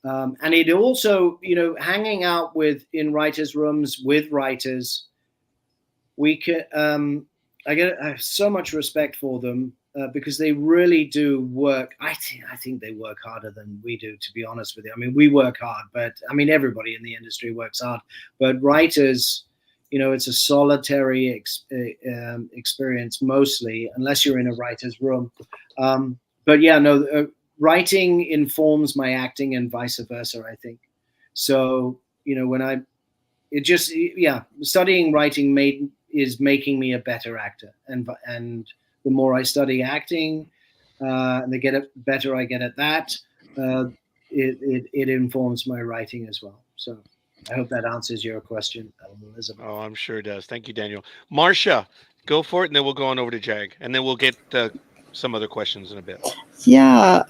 And it also, hanging out in writers' rooms with writers, we can. I have so much respect for them because they really do work. I think they work harder than we do, to be honest with you. I mean, we work hard, but I mean, everybody in the industry works hard. But writers, it's a solitary experience mostly, unless you're in a writer's room. But yeah, no. Writing informs my acting and vice versa, I think. So, studying writing is making me a better actor. And the more I study acting, and the better I get at that, it informs my writing as well. So I hope that answers your question, Elizabeth. Oh, I'm sure it does. Thank you, Daniel. Marcia, go for it, and then we'll go on over to Jag, and then we'll get some other questions in a bit. Yeah.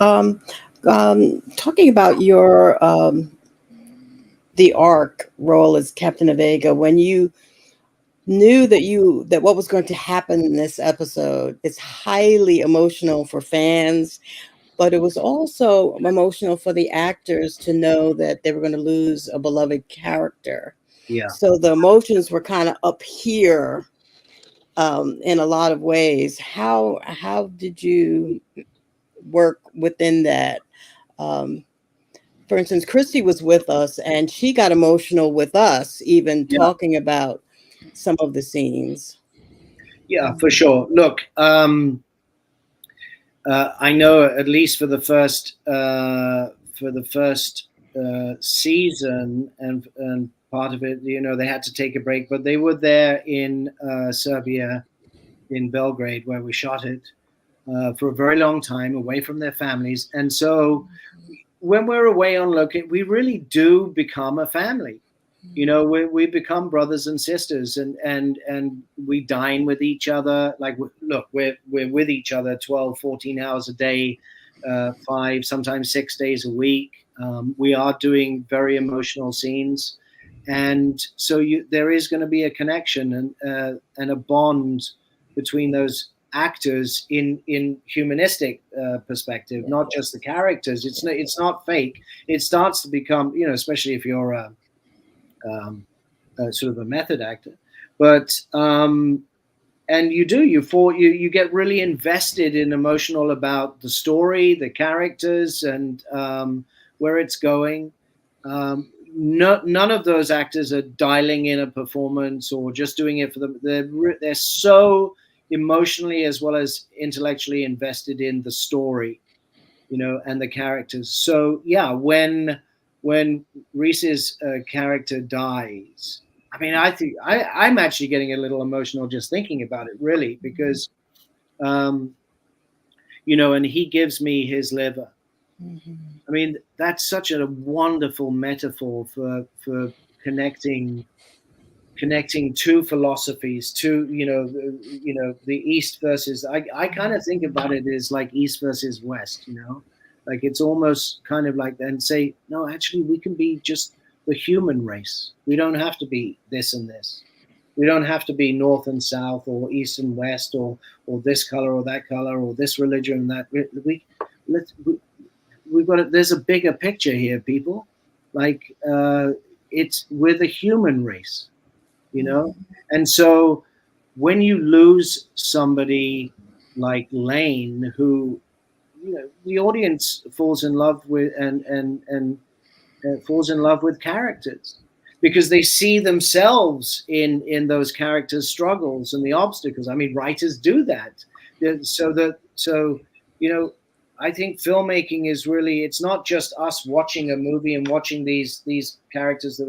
Talking about your the arc role as Captain Avega, when you knew that what was going to happen in this episode, it's highly emotional for fans, but it was also emotional for the actors to know that they were going to lose a beloved character. Yeah. So the emotions were kind of up here in a lot of ways. How did you work within that? For instance, Christy was with us and she got emotional with us, even talking about some of the scenes. Yeah, for sure. Look, I know at least for the first season and part of it, they had to take a break, but they were there in Serbia, in Belgrade, where we shot it for a very long time, away from their families. And so when we're away on location, we really do become a family. We become brothers and sisters, and we dine with each other. Like, look, we're with each other 12, 14 hours a day, 5, sometimes 6 days a week. We are doing very emotional scenes, and so there is going to be a connection and a bond between those actors in humanistic perspective, not just the characters. It's not fake. It starts to become, especially if you're sort of a method actor, but and you get really invested and emotional about the story, the characters, and where it's going. None of those actors are dialing in a performance or just doing it for them. They're so emotionally as well as intellectually invested in the story, and the characters. So yeah, when Reese's character dies, I mean, I think I'm actually getting a little emotional just thinking about it, really, because and he gives me his liver. Mm-hmm. I mean, that's such a wonderful metaphor for connecting two philosophies, the East versus. I kind of think about it as like East versus West, like it's almost kind of like, and say, no, actually we can be just the human race. We don't have to be this and this. We don't have to be North and South or East and West or this color or that color or this religion and that. We've got it. There's a bigger picture here, people. Like we're the human race, And so when you lose somebody like Lane, who the audience falls in love with and falls in love with characters because they see themselves in those characters' struggles and the obstacles. I mean, writers do that. So I think filmmaking is really, it's not just us watching a movie and watching these characters.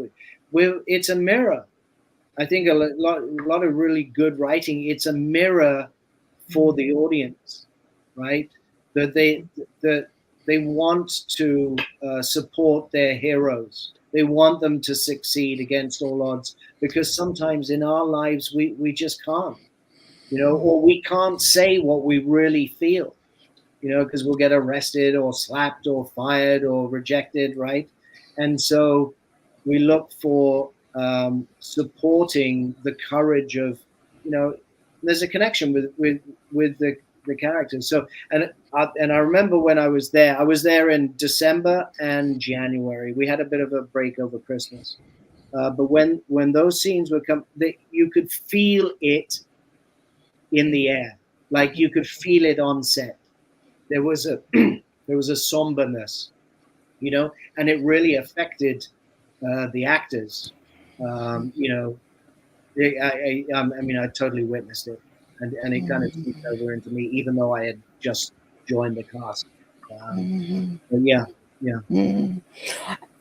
It's a mirror. I think a lot of really good writing, it's a mirror for the audience, right? That they want to support their heroes. They want them to succeed against all odds, because sometimes in our lives we just can't, or we can't say what we really feel, because we'll get arrested or slapped or fired or rejected, right? And so we look for supporting the courage of, there's a connection with the characters. So and I remember when I was there in December and January. We had a bit of a break over Christmas, but when those scenes would come, you could feel it in the air, like you could feel it on set. There was a somberness, you know, and it really affected the actors. You know, I mean, I totally witnessed it, and it kind of seeped over into me, even though I had just joined the cast. But yeah.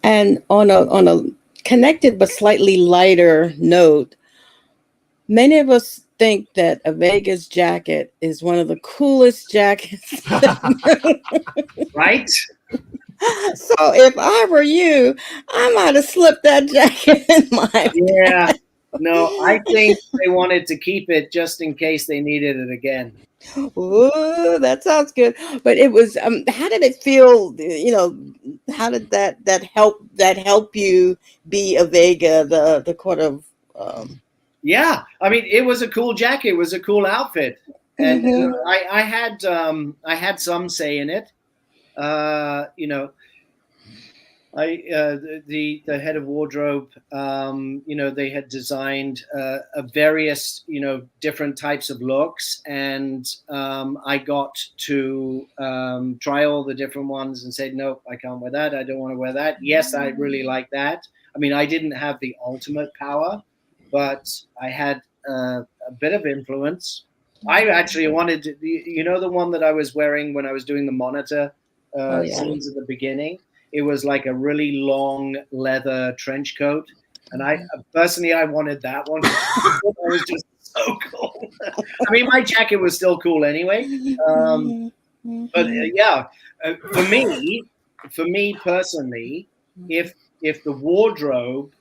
And on a connected but slightly lighter note, many of us think that Avega's jacket is one of the coolest jackets. Right? So if I were you, I might have slipped that jacket in my Yeah. No, I think they wanted to keep it just in case they needed it again. Ooh, that sounds good. But it was how did it feel, you know, how did that help you be Avega, the court of Yeah, I mean, it was a cool jacket. It was a cool outfit, and I had some say in it. You know, the head of wardrobe, you know, they had designed a various, you know, different types of looks, and I got to try all the different ones and said, nope, I can't wear that. I don't want to wear that. Yes, I really like that. I mean, I didn't have the ultimate power, but I had a bit of influence. I actually wanted to, you know, the one that I was wearing when I was doing the monitor scenes at the beginning. It was like a really long leather trench coat, and I personally I wanted that one. It was just so cool. I mean, my jacket was still cool anyway, but yeah, for me personally, if the wardrobe,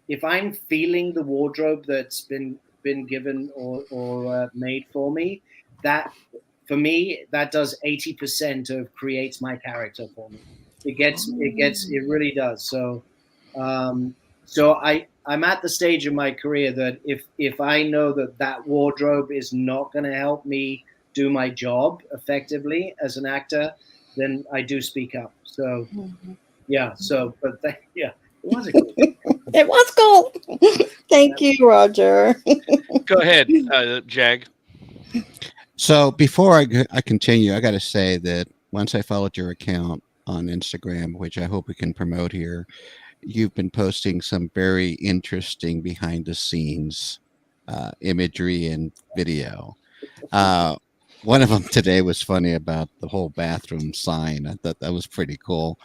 if I'm feeling the wardrobe that's been given or made for me, that for me that does 80% of creates my character for me. It really does. So, so I'm at the stage in my career that if I know that wardrobe is not going to help me do my job effectively as an actor, then I do speak up. So, yeah. So, but yeah, it was a cool. It was cool. Thank you, Roger. Go ahead, Jag. So before I continue, I got to say that once I followed your account on Instagram, which I hope we can promote here, you've been posting some very interesting behind the scenes imagery and video. One of them today was funny about the whole bathroom sign. I thought that was pretty cool,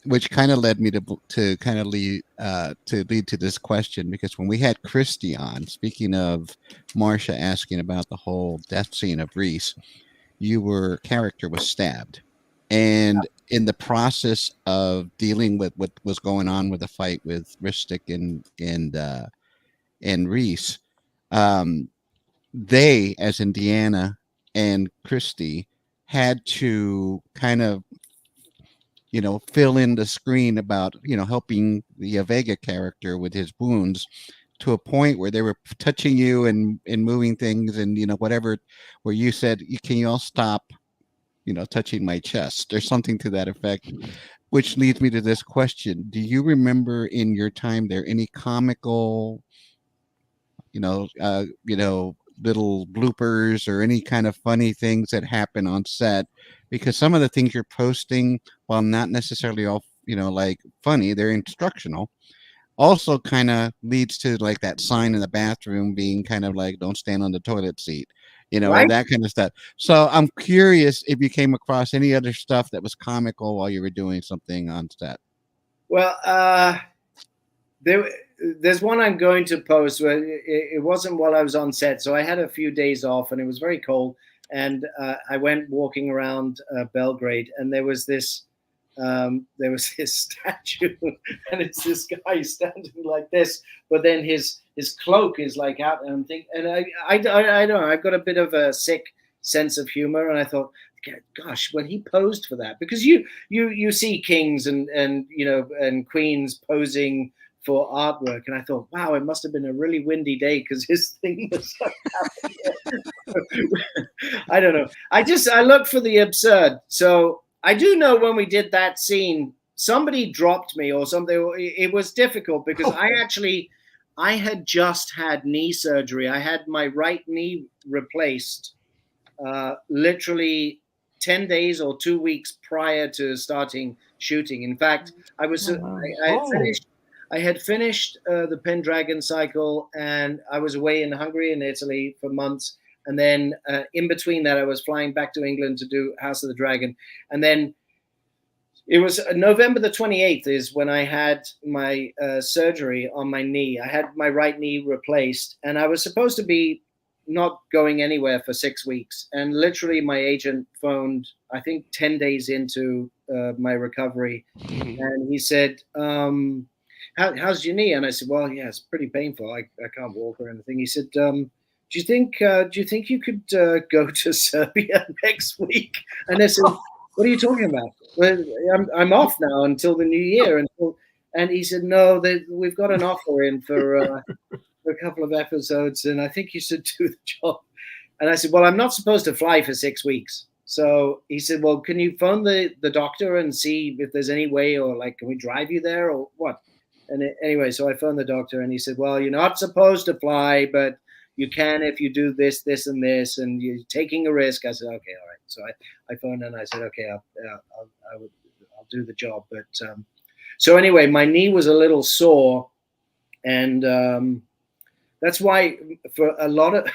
which kind of led me to kind of lead to this question, because when we had Christy on, speaking of Marcia asking about the whole death scene of Reese, your character was stabbed. And in the process of dealing with what was going on with the fight with Ristic and Reese, they, as in Deanna and Christy, had to kind of, you know, fill in the screen about, you know, helping the Avega character with his wounds, to a point where they were touching you and moving things and, you know, whatever, where you said, can you all stop, you know, touching my chest or something to that effect, which leads me to this question. Do you remember in your time there any comical, you know, little bloopers or any kind of funny things that happen on set? Because some of the things you're posting, while not necessarily all, you know, like funny, they're instructional, also kind of leads to like that sign in the bathroom being kind of like, don't stand on the toilet seat, you know, Right? and that kind of stuff. So I'm curious if you came across any other stuff that was comical while you were doing something on set. Well, there's one I'm going to post where it wasn't while I was on set. So I had a few days off and it was very cold. And I went walking around Belgrade, and there was this statue, and it's this guy standing like this, but then his cloak is like out, and I'm thinking, and I don't know, I've got a bit of a sick sense of humor, and I thought, gosh, when he posed for that, because you see kings and you know and queens posing for artwork, and I thought, wow, it must have been a really windy day because his thing was like I don't know. I look for the absurd. So I do know when we did that scene, somebody dropped me or something. It was difficult because I had just had knee surgery. I had my right knee replaced literally 10 days or 2 weeks prior to starting shooting. In fact, I had finished the Pendragon Cycle, and I was away in Hungary and Italy for months. And then in between that, I was flying back to England to do House of the Dragon. And then it was November the 28th is when I had my surgery on my knee. I had my right knee replaced, and I was supposed to be not going anywhere for 6 weeks. And literally my agent phoned, I think 10 days into my recovery. And he said, how's your knee? And I said, well, yeah, it's pretty painful. I can't walk or anything. He said, do you think you could go to Serbia next week? And I said, what are you talking about? Well, I'm off now until the new year. And he said, no, we've got an offer in for a couple of episodes, and I think you should do the job. And I said, well, I'm not supposed to fly for 6 weeks. So he said, well, can you phone the doctor and see if there's any way, or like, can we drive you there or what? And anyway, so I phoned the doctor, and he said, well, you're not supposed to fly, but you can if you do this, this, and this, and you're taking a risk. I said, okay, all right. So I phoned and I said, okay, I'll do the job. But so anyway, my knee was a little sore, and that's why for a lot of,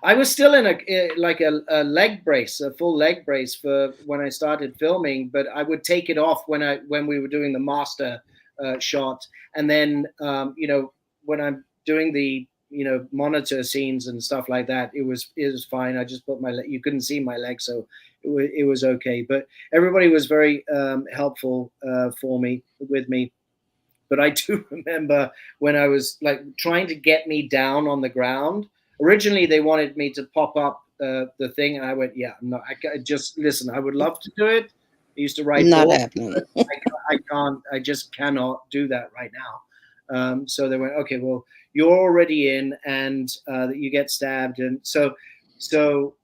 I was still in a leg brace, a full leg brace for when I started filming, but I would take it off when we were doing the master shot, and then when I'm doing the monitor scenes and stuff like that, it was fine. I just put my leg, you couldn't see my leg, so it was okay. But everybody was very helpful with me. But I do remember when I was like trying to get me down on the ground. Originally, they wanted me to pop up the thing, and I went, "Yeah, no, I just listen. I would love to do it. I used to write. Not happening. I can't. I just cannot do that right now." So they went, "Okay, well, you're already in, and you get stabbed." And so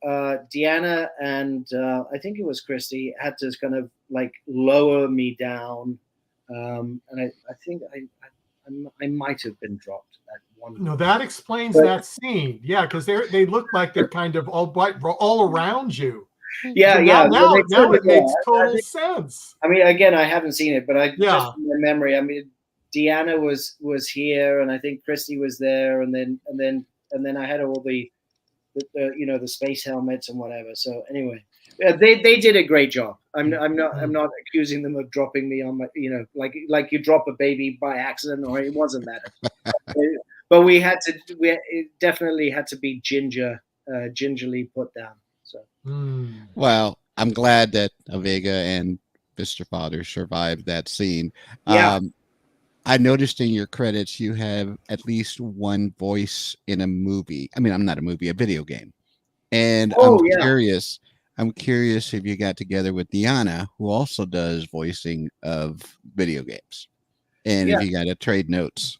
Deanna and I think it was Christy had to kind of like lower me down. And I think I might have been dropped at one. No, that explains that scene. Yeah, because they look like they're kind of all around you. Yeah, so yeah. Now it makes total sense. I mean, again, I haven't seen it, but just in my memory. I mean, Deanna was here, and I think Christy was there, and then I had all the space helmets and whatever. So anyway. They did a great job. I'm not accusing them of dropping me on my like you drop a baby by accident, or it wasn't that. But it definitely had to be gingerly put down. So well, I'm glad that Avega and Mr. Father survived that scene. Yeah. I noticed in your credits you have at least one voice in a movie. I mean, a video game. And I'm curious if you got together with Deanna, who also does voicing of video games, and if you got to trade notes.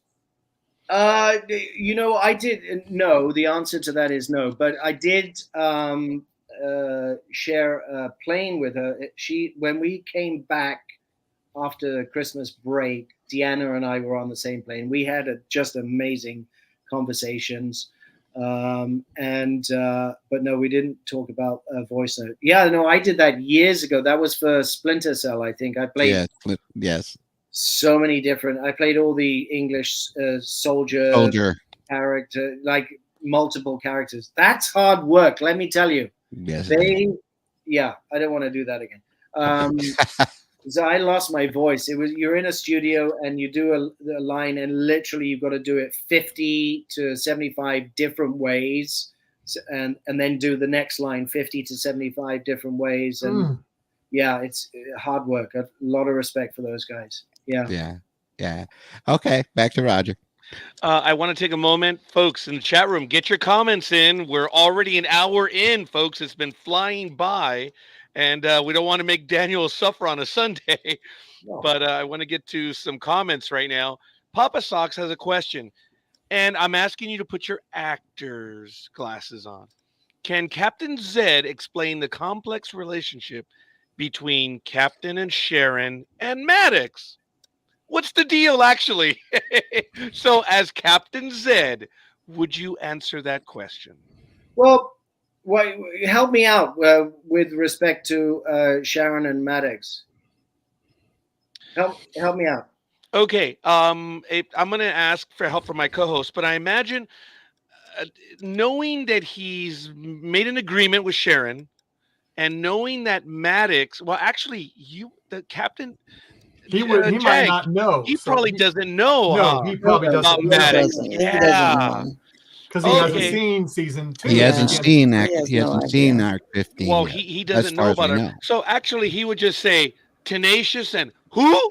I did. No, the answer to that is no. But I did share a plane with her. When we came back after Christmas break, Deanna and I were on the same plane. We had just amazing conversations. But no, we didn't talk about a voice note. Yeah, no, I did that years ago. That was for Splinter Cell, I think. I played so many different. I played all the English soldier character, like multiple characters. That's hard work, let me tell you. Yes. I don't want to do that again. So I lost my voice. You're in a studio and you do a line, and literally you've got to do it 50 to 75 different ways, and then do the next line 50 to 75 different ways. And it's hard work. A lot of respect for those guys. Yeah. Okay, back to Roger. I want to take a moment, folks, in the chat room. Get your comments in. We're already an hour in, folks. It's been flying by. And we don't want to make Daniel suffer on a Sunday, but I want to get to some comments right now. Papa Socks has a question, and I'm asking you to put your actor's glasses on. Can Captain Zed explain the complex relationship between Captain and Sharon and Maddox? What's the deal, actually? So, as Captain Zed, would you answer that question? Well, help me out with respect to Sharon and Maddox. Help me out. Okay, I'm going to ask for help from my co-host, but I imagine knowing that he's made an agreement with Sharon, and knowing that Maddox, well, actually, the captain, He might Jag, not know. he so probably doesn't know, No, huh? he probably About doesn't He know. Maddox. doesn't. He doesn't Yeah. know. Because he hasn't Okay. seen season 2. He hasn't Yeah. seen He Act. has He no hasn't seen idea. Arc 15. Well, yet, he as doesn't far know as we about her. know. So actually, he would just say tenacious and who?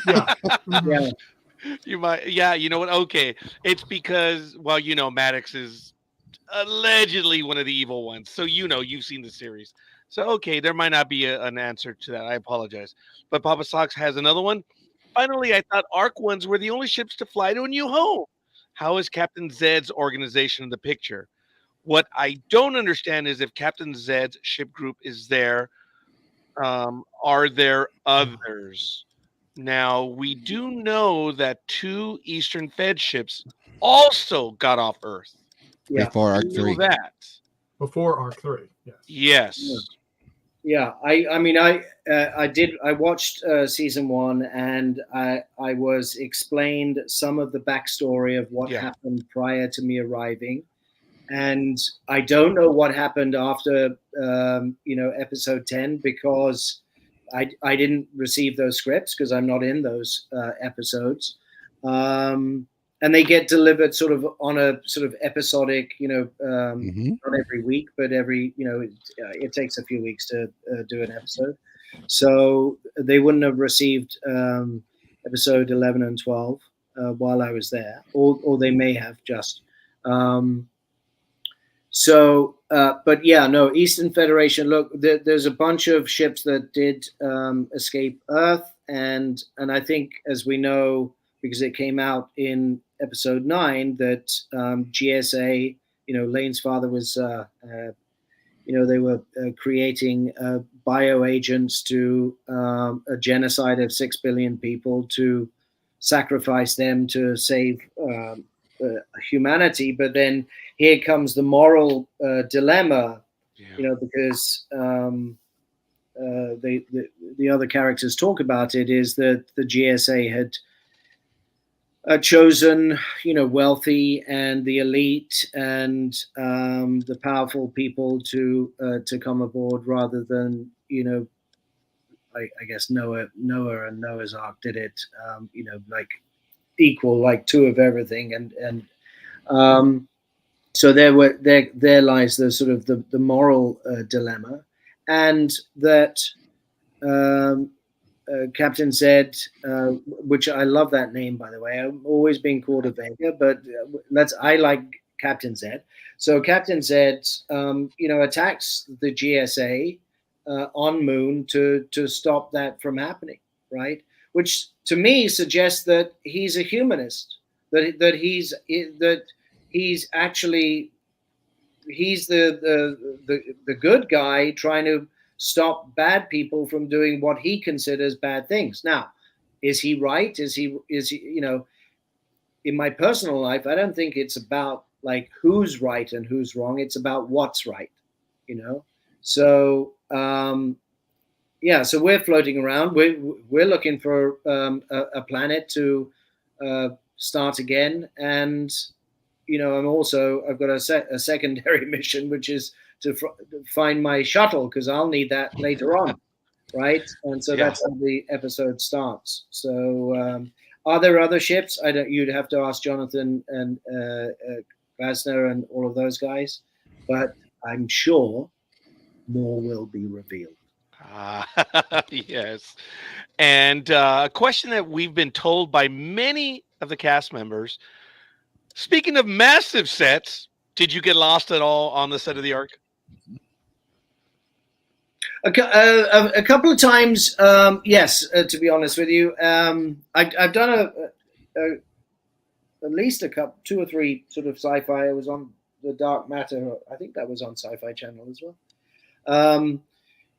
Yeah. Mhm. Yeah. You might, yeah. You know what? Okay, it's because, well, Maddox is allegedly one of the evil ones. So you've seen the series. So okay, there might not be an answer to that. I apologize. But Papa Sox has another one. Finally, I thought Arc ones were the only ships to fly to a new home. How is Captain Zed's organization in the picture? What I don't understand is if Captain Zed's ship group is there, are there others? Now, we do know that 2 Eastern Fed ships also got off Earth. Yeah. Before Arc We know 3. that. Before Arc 3, yes. Yes. Yeah, I watched season 1, and I was explained some of the backstory of what happened prior to me arriving, and I don't know what happened after episode 10 because I didn't receive those scripts because I'm not in those episodes. And they get delivered sort of on a sort of episodic, not every week, but every, it takes a few weeks to do an episode. So they wouldn't have received episode 11 and 12 while I was there, or they may have just. But yeah, no, Eastern Federation, look, there's a bunch of ships that did escape Earth. And I think, as we know, because it came out in episode 9, that GSA, Lane's father was, they were creating bioagents to a genocide of 6 billion people to sacrifice them to save humanity. But then here comes the moral dilemma, because the other characters talk about it, is that the GSA had chosen, wealthy and the elite and the powerful people to come aboard, rather than, I guess Noah and Noah's Ark did it, like equal, like 2 of everything, and so there lies the sort of the moral dilemma, and that. Captain Zed, which I love that name, by the way. I've always been called Avega, but I like Captain Zed. So Captain Zed, attacks the GSA on Moon to stop that from happening, right? Which to me suggests that he's a humanist, that he's actually the good guy trying to stop bad people from doing what he considers bad things. Now, is he right? Is he, in my personal life, I don't think it's about like who's right and who's wrong. It's about what's right, So, so we're floating around. We're looking for a planet to start again. And, I've got a secondary mission, which is to find my shuttle, because I'll need that later on, right? And so that's how the episode starts. So, are there other ships? You'd have to ask Jonathan and Glasner and all of those guys, but I'm sure more will be revealed. Yes. And a question that we've been told by many of the cast members. Speaking of massive sets, did you get lost at all on the set of the Ark? A couple of times, yes. To be honest with you, I've done at least two or three sort of sci-fi. I was on the Dark Matter. I think that was on SyFy Channel as well.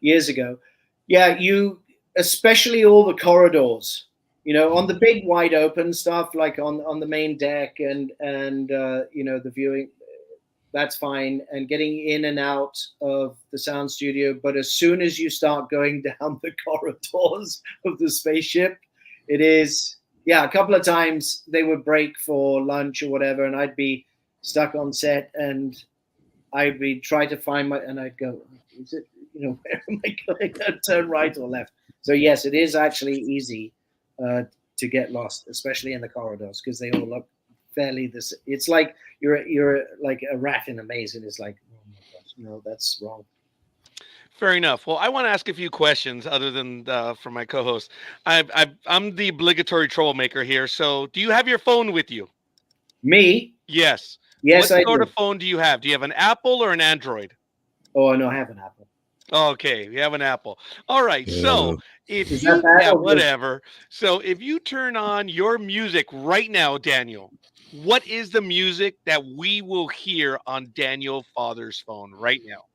Years ago. Yeah, especially all the corridors, on the big wide open stuff, like on the main deck and the viewing, that's fine. And getting in and out of the sound studio. But as soon as you start going down the corridors of the spaceship, it is, a couple of times they would break for lunch or whatever, and I'd be stuck on set and I'd be trying to find and I'd go, is it, where am I going? Turn right or left? So yes, it is actually easy to get lost, especially in the corridors, because they all look fairly this. It's like you're like a rat in a maze, and it's like, oh my gosh, no, that's wrong. Fair enough. Well, I want to ask a few questions other than from my co-host. I'm the obligatory troublemaker here. So, do you have your phone with you? Me? Yes. Yes, what sort of phone do you have? Do you have an Apple or an Android? Oh no, I have an Apple. Okay, you have an Apple. All right. So if Is you, that bad or good? whatever. So if you turn on your music right now, Daniel, what is the music that we will hear on Daniel Father's phone right now?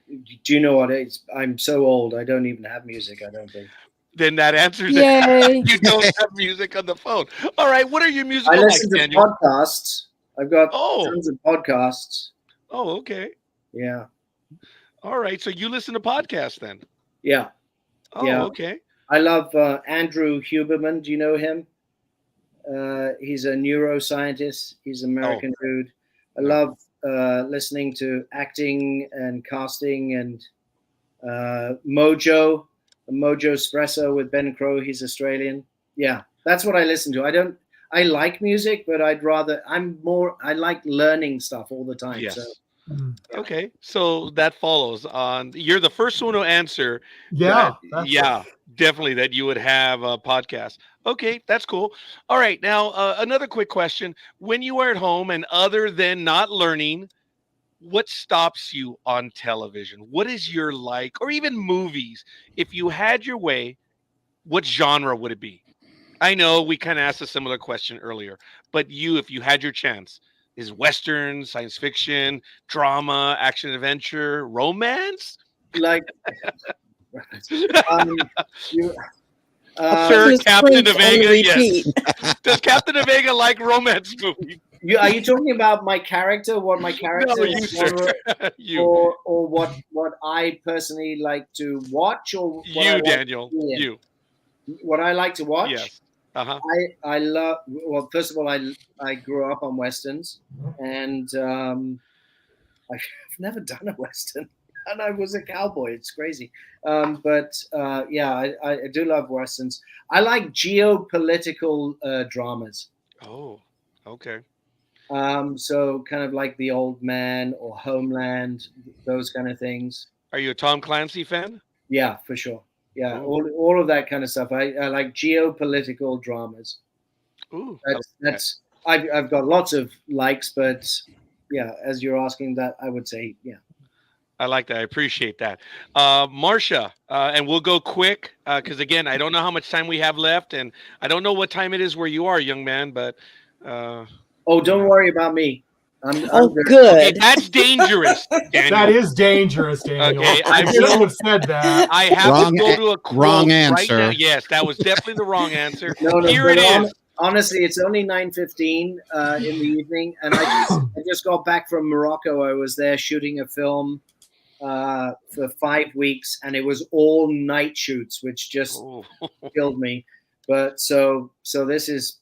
Do you know what? I'm so old. I don't even have music. I don't think. Then that answers Yay. it. You don't have music on the phone. All right. What are your musical I listen to Daniel? podcasts. I've got tons of podcasts. Oh, okay. Yeah. All right. So you listen to podcasts then? Yeah. Oh, yeah. Okay. I love Andrew Huberman. Do you know him? He's a neuroscientist. He's an American dude. I love listening to acting and casting and Mojo Espresso with Ben Crow. He's Australian. Yeah, that's what I listen to. I like music, but I like learning stuff all the time. Yes. So. Okay, so that follows on. You're the first one to answer. Definitely that you would have a podcast. Okay, that's cool. All right, now another quick question: when you are at home and other than not learning, what stops you on television? What is your like, or even movies? If you had your way, what genre would it be? I know we kind of asked a similar question earlier, but if you had your chance. Is Western, science fiction, drama, action, adventure, romance? Like, Sir Just Captain Prince on Avega, yes. repeat. Does Captain Avega like romance movies? Are you talking about my character? What my character No, you, is, sir. You. or what I personally like to watch, or what I like Daniel. to see? You. What I like to watch? Yes. Uh-huh. I love. Well, first of all, I grew up on westerns, and I've never done a western, and I was a cowboy. It's crazy, but I do love westerns. I like geopolitical dramas. Oh, okay. So kind of like The Old Man or Homeland, those kind of things. Are you a Tom Clancy fan? Yeah, for sure. Yeah, all of that kind of stuff. I like geopolitical dramas. Ooh, that's I've got lots of likes, but yeah, as you're asking that, I would say yeah. I like that. I appreciate that. Marcia, and we'll go quick because again, I don't know how much time we have left, and I don't know what time it is where you are, young man. But don't worry about me. I'm good. Okay, that's dangerous, Daniel. That is dangerous, Daniel. Okay, I shouldn't have said that. I have to go to a quote wrong right answer. now. Yes, that was definitely the wrong answer. No, Here it is. Honestly, it's only 9:15 in the evening, and I just got back from Morocco. I was there shooting a film for 5 weeks, and it was all night shoots, which just killed me. But so this is.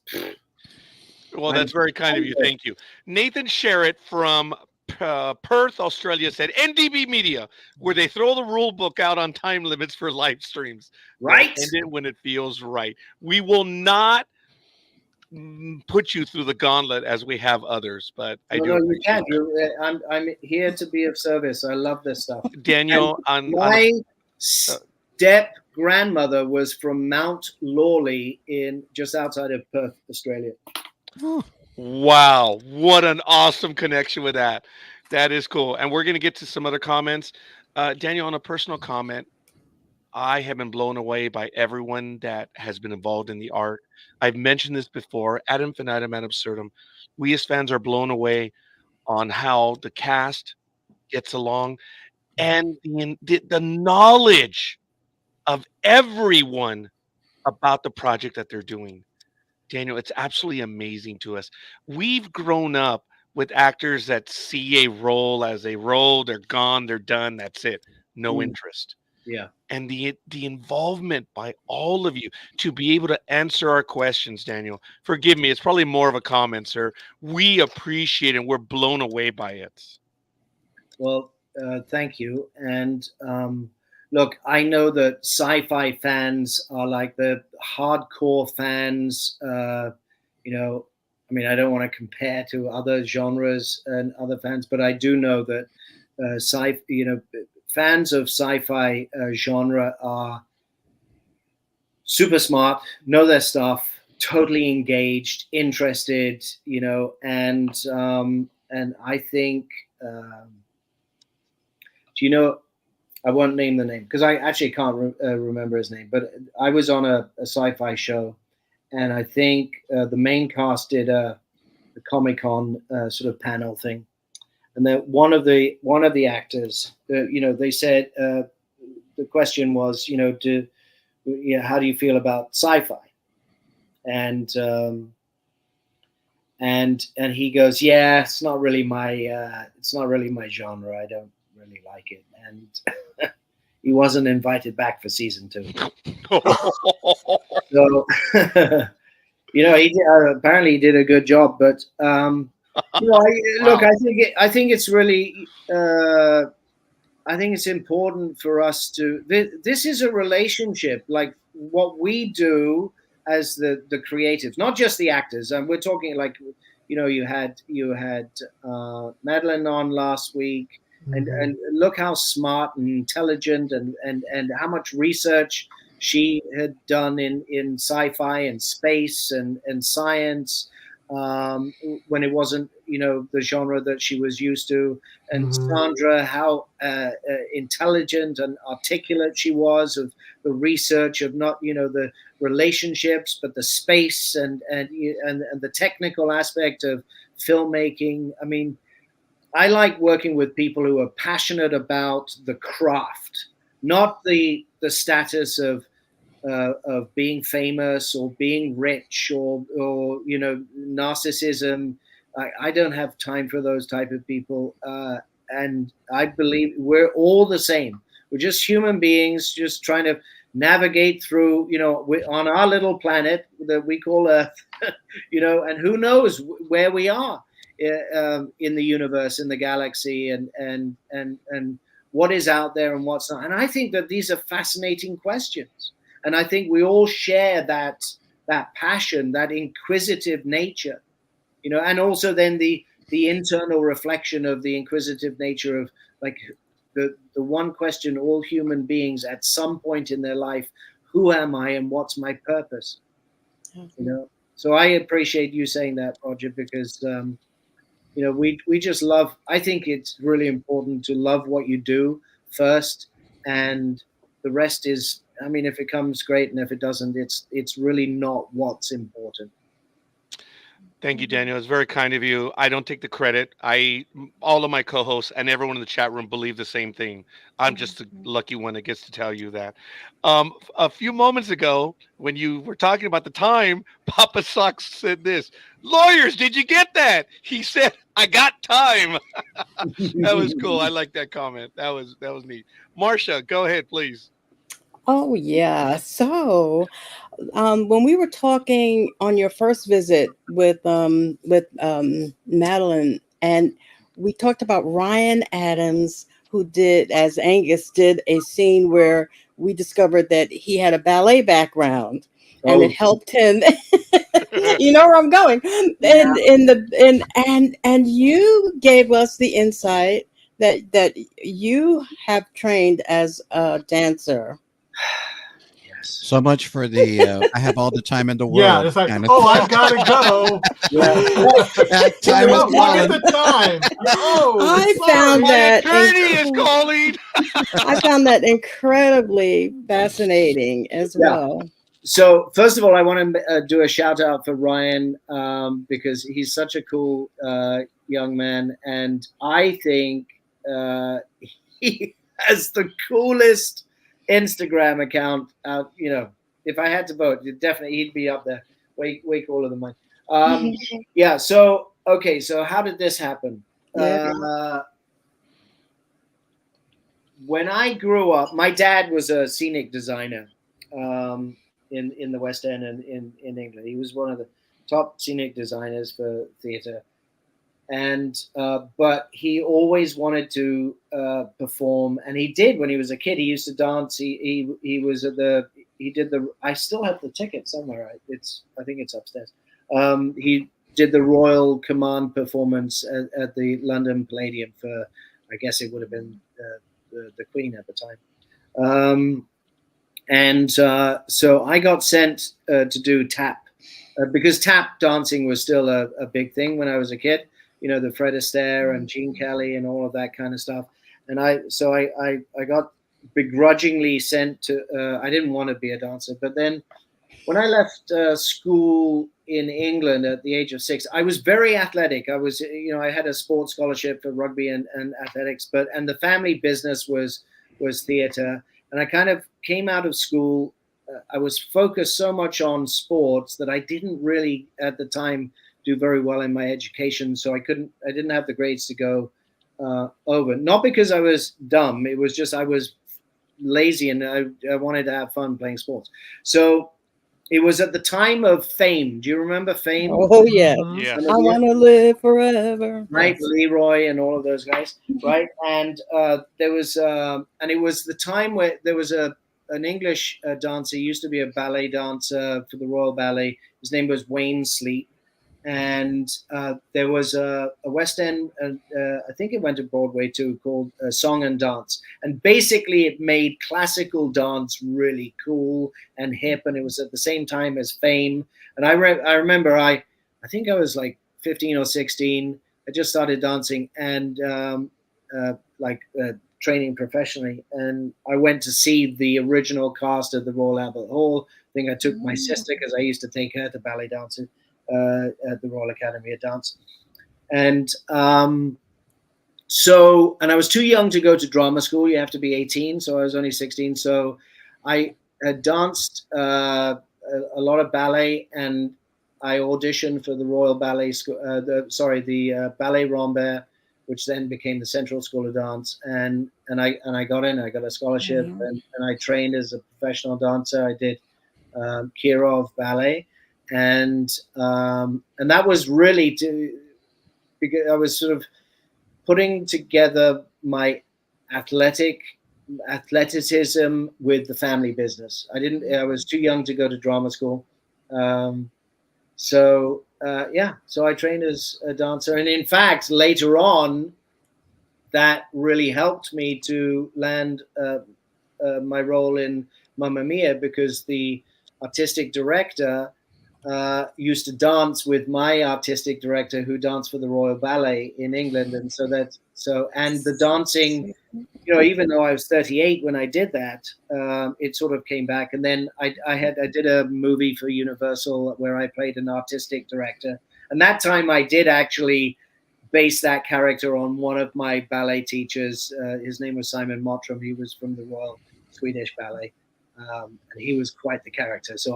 Well, that's very kind of you. Thank you. Nathan Sherritt from Perth, Australia said NDB Media, where they throw the rule book out on time limits for live streams. Right. End it when it feels right. We will not put you through the gauntlet as we have others, but I do. No, you can't. I'm here to be of service. I love this stuff. Daniel, my step grandmother was from Mount Lawley just outside of Perth, Australia. Wow, what an awesome connection with that. That is cool. And we're going to get to some other comments. Daniel, on a personal comment, I have been blown away by everyone that has been involved in the art. I've mentioned this before, ad infinitum, ad absurdum. We as fans are blown away on how the cast gets along and the knowledge of everyone about the project that they're doing. Daniel, it's absolutely amazing to us. We've grown up with actors that see a role as a role, they're gone, they're done, that's it. No Mm, interest. yeah. And the involvement by all of you to be able to answer our questions, Daniel. Forgive me, it's probably more of a comment, sir. We appreciate it and we're blown away by it. Well, thank you. And look, I know that sci-fi fans are like the hardcore fans. You know, I mean, I don't want to compare to other genres and other fans, but I do know that fans of sci-fi genre are super smart, know their stuff, totally engaged, interested. And I think. Do you know? I won't name the name because I actually can't remember his name. But I was on a sci-fi show, and I think the main cast did a Comic-Con sort of panel thing, and then one of the actors, they said the question was, how do you feel about sci-fi? And he goes, yeah, it's not really my genre. I don't really like it. And he wasn't invited back for season 2. So apparently he did a good job, but wow. I think it's really I think it's important for us to this is a relationship, like what we do as the creatives, not just the actors. And we're talking like, you had Madeline on last week, and look how smart and intelligent and how much research she had done in sci-fi and space and science, when it wasn't the genre that she was used to. And Sandra, how intelligent and articulate she was of the research of not the relationships, but the space and the technical aspect of filmmaking. I mean, I like working with people who are passionate about the craft, not the status of being famous or being rich or narcissism. I don't have time for those type of people, and I believe we're all the same. We're just human beings, just trying to navigate through, on our little planet that we call Earth, and who knows where we are in the universe, in the galaxy, and what is out there and what's not. And I think that these are fascinating questions. And I think we all share that passion, that inquisitive nature, and also then the internal reflection of the inquisitive nature of, like, the one question all human beings at some point in their life: who am I and what's my purpose? So I appreciate you saying that, Roger, because we just love. I think it's really important to love what you do first, and the rest is. I mean, if it comes, great, and if it doesn't, it's really not what's important. Thank you, Daniel. It's very kind of you. I don't take the credit. All of my co-hosts and everyone in the chat room believe the same thing. I'm just the lucky one that gets to tell you that. A few moments ago, when you were talking about the time, Papa Socks said this: "Lawyers, did you get that?" He said, "I got time." That was cool. I like that comment. That was neat. Marcia, go ahead, please. Oh, yeah. So, when we were talking on your first visit with Madeline, and we talked about Ryan Adams, who did, as Angus did, a scene where we discovered that he had a ballet background, and it helped him. You know where I'm going. And you gave us the insight that you have trained as a dancer. So much for the I have all the time in the world. Yeah, it's like, kind of oh, I've got to go. That time is Oh, look at gone. the time. Oh, I sorry. found My that attorney is calling. I found that incredibly fascinating as Yeah. well. So first of all, I want to do a shout out for Ryan because he's such a cool young man, and I think he has the coolest Instagram account out. You know, if I had to vote, he'd be up there, way cooler than mine. Yeah. So okay. So how did this happen? Yeah. When I grew up, my dad was a scenic designer. In the West End and in England. He was one of the top scenic designers for theatre. And but he always wanted to perform, and he did when he was a kid. He used to dance. He was at he did the. I still have the ticket somewhere. I think it's upstairs. He did the Royal Command performance at the London Palladium for, I guess it would have been the Queen at the time. And so I got sent to do tap because tap dancing was still a big thing when I was a kid. You know, the Fred Astaire and Gene Kelly and all of that kind of stuff. And I got begrudgingly sent to. I didn't want to be a dancer, but then when I left school in England at the age of 6, I was very athletic. I was, I had a sports scholarship for rugby and athletics, and the family business was theatre. And I kind of came out of school. I was focused so much on sports that I didn't really at the time do very well in my education. So I didn't have the grades to go over. Not because I was dumb. It was just I was lazy and I wanted to have fun playing sports. So it was at the time of Fame. Do you remember Fame? Oh yeah. Yeah. I want to live forever. Right, Leroy and all of those guys, right? And there was, and it was the time where there was an English dancer. He used to be a ballet dancer for the Royal Ballet. His name was Wayne Sleep, and there was a West End. I think it went to Broadway too, called Song and Dance. And basically, it made classical dance really cool and hip. And it was at the same time as Fame. And I remember, I think I was like 15 or 16. I just started dancing and training professionally. And I went to see the original cast of the Royal Albert Hall. I think I took my sister because I used to take her to ballet dancing at the Royal Academy of Dance. And and I was too young to go to drama school. You have to be 18. So I was only 16. So I had danced a lot of ballet, and I auditioned for the Royal Ballet School, the Ballet Rambert, which then became the Central School of Dance, and I got in. I got a scholarship, and I trained as a professional dancer. I did Kirov ballet, and that was really because I was sort of putting together my athleticism with the family business. I was too young to go to drama school. So I trained as a dancer. And in fact, later on, that really helped me to land my role in Mamma Mia, because the artistic director used to dance with my artistic director, who danced for the Royal Ballet in England. And and the dancing, even though I was 38 when I did that, it sort of came back. And then I did a movie for Universal where I played an artistic director. And that time I did actually base that character on one of my ballet teachers. His name was Simon Mottram. He was from the Royal Swedish Ballet. And he was quite the character. So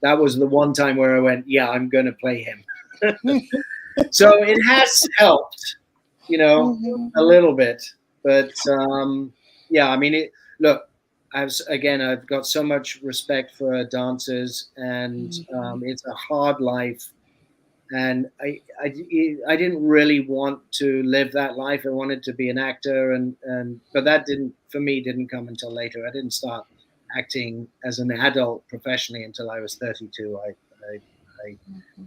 that was the one time where I went, yeah, I'm going to play him. So it has helped, a little bit. But look, I've got so much respect for dancers, and it's a hard life. And I didn't really want to live that life. I wanted to be an actor, but that didn't come until later. I didn't start acting as an adult professionally until I was 32. I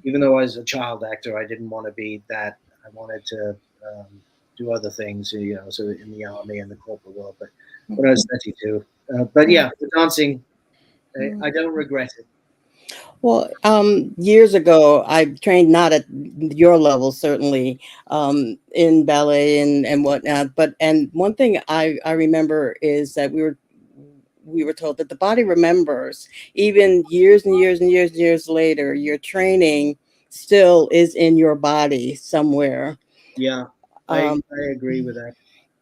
even though I was a child actor, I didn't want to be that. I wanted to do other things, so in the army and the corporate world. But when I was 32, but yeah, the dancing I don't regret it. Well, years ago, I trained not at your level, certainly, in ballet and whatnot. And one thing I remember is that we were told that the body remembers, even years and years and years and years later. Your training still is in your body somewhere. Yeah, Um, I agree with that.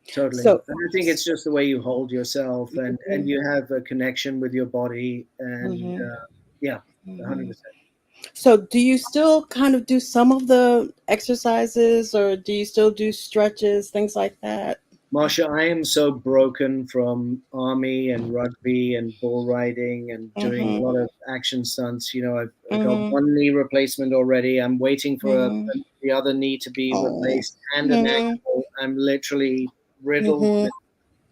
Totally. so, And I think it's just the way you hold yourself, and Mhm. you have a connection with your body, and Mhm. yeah, Mhm. 100%. So, do you still kind of do some of the exercises, or do you still do stretches, things like that? Marsha, I am so broken from army and rugby and bull riding and doing a Mhm. lot of action stunts. You know, I've got Mhm. one knee replacement already. I'm waiting for Mhm. the other knee to be Oh. replaced, and an Mhm. ankle. I'm literally riddled Mhm. with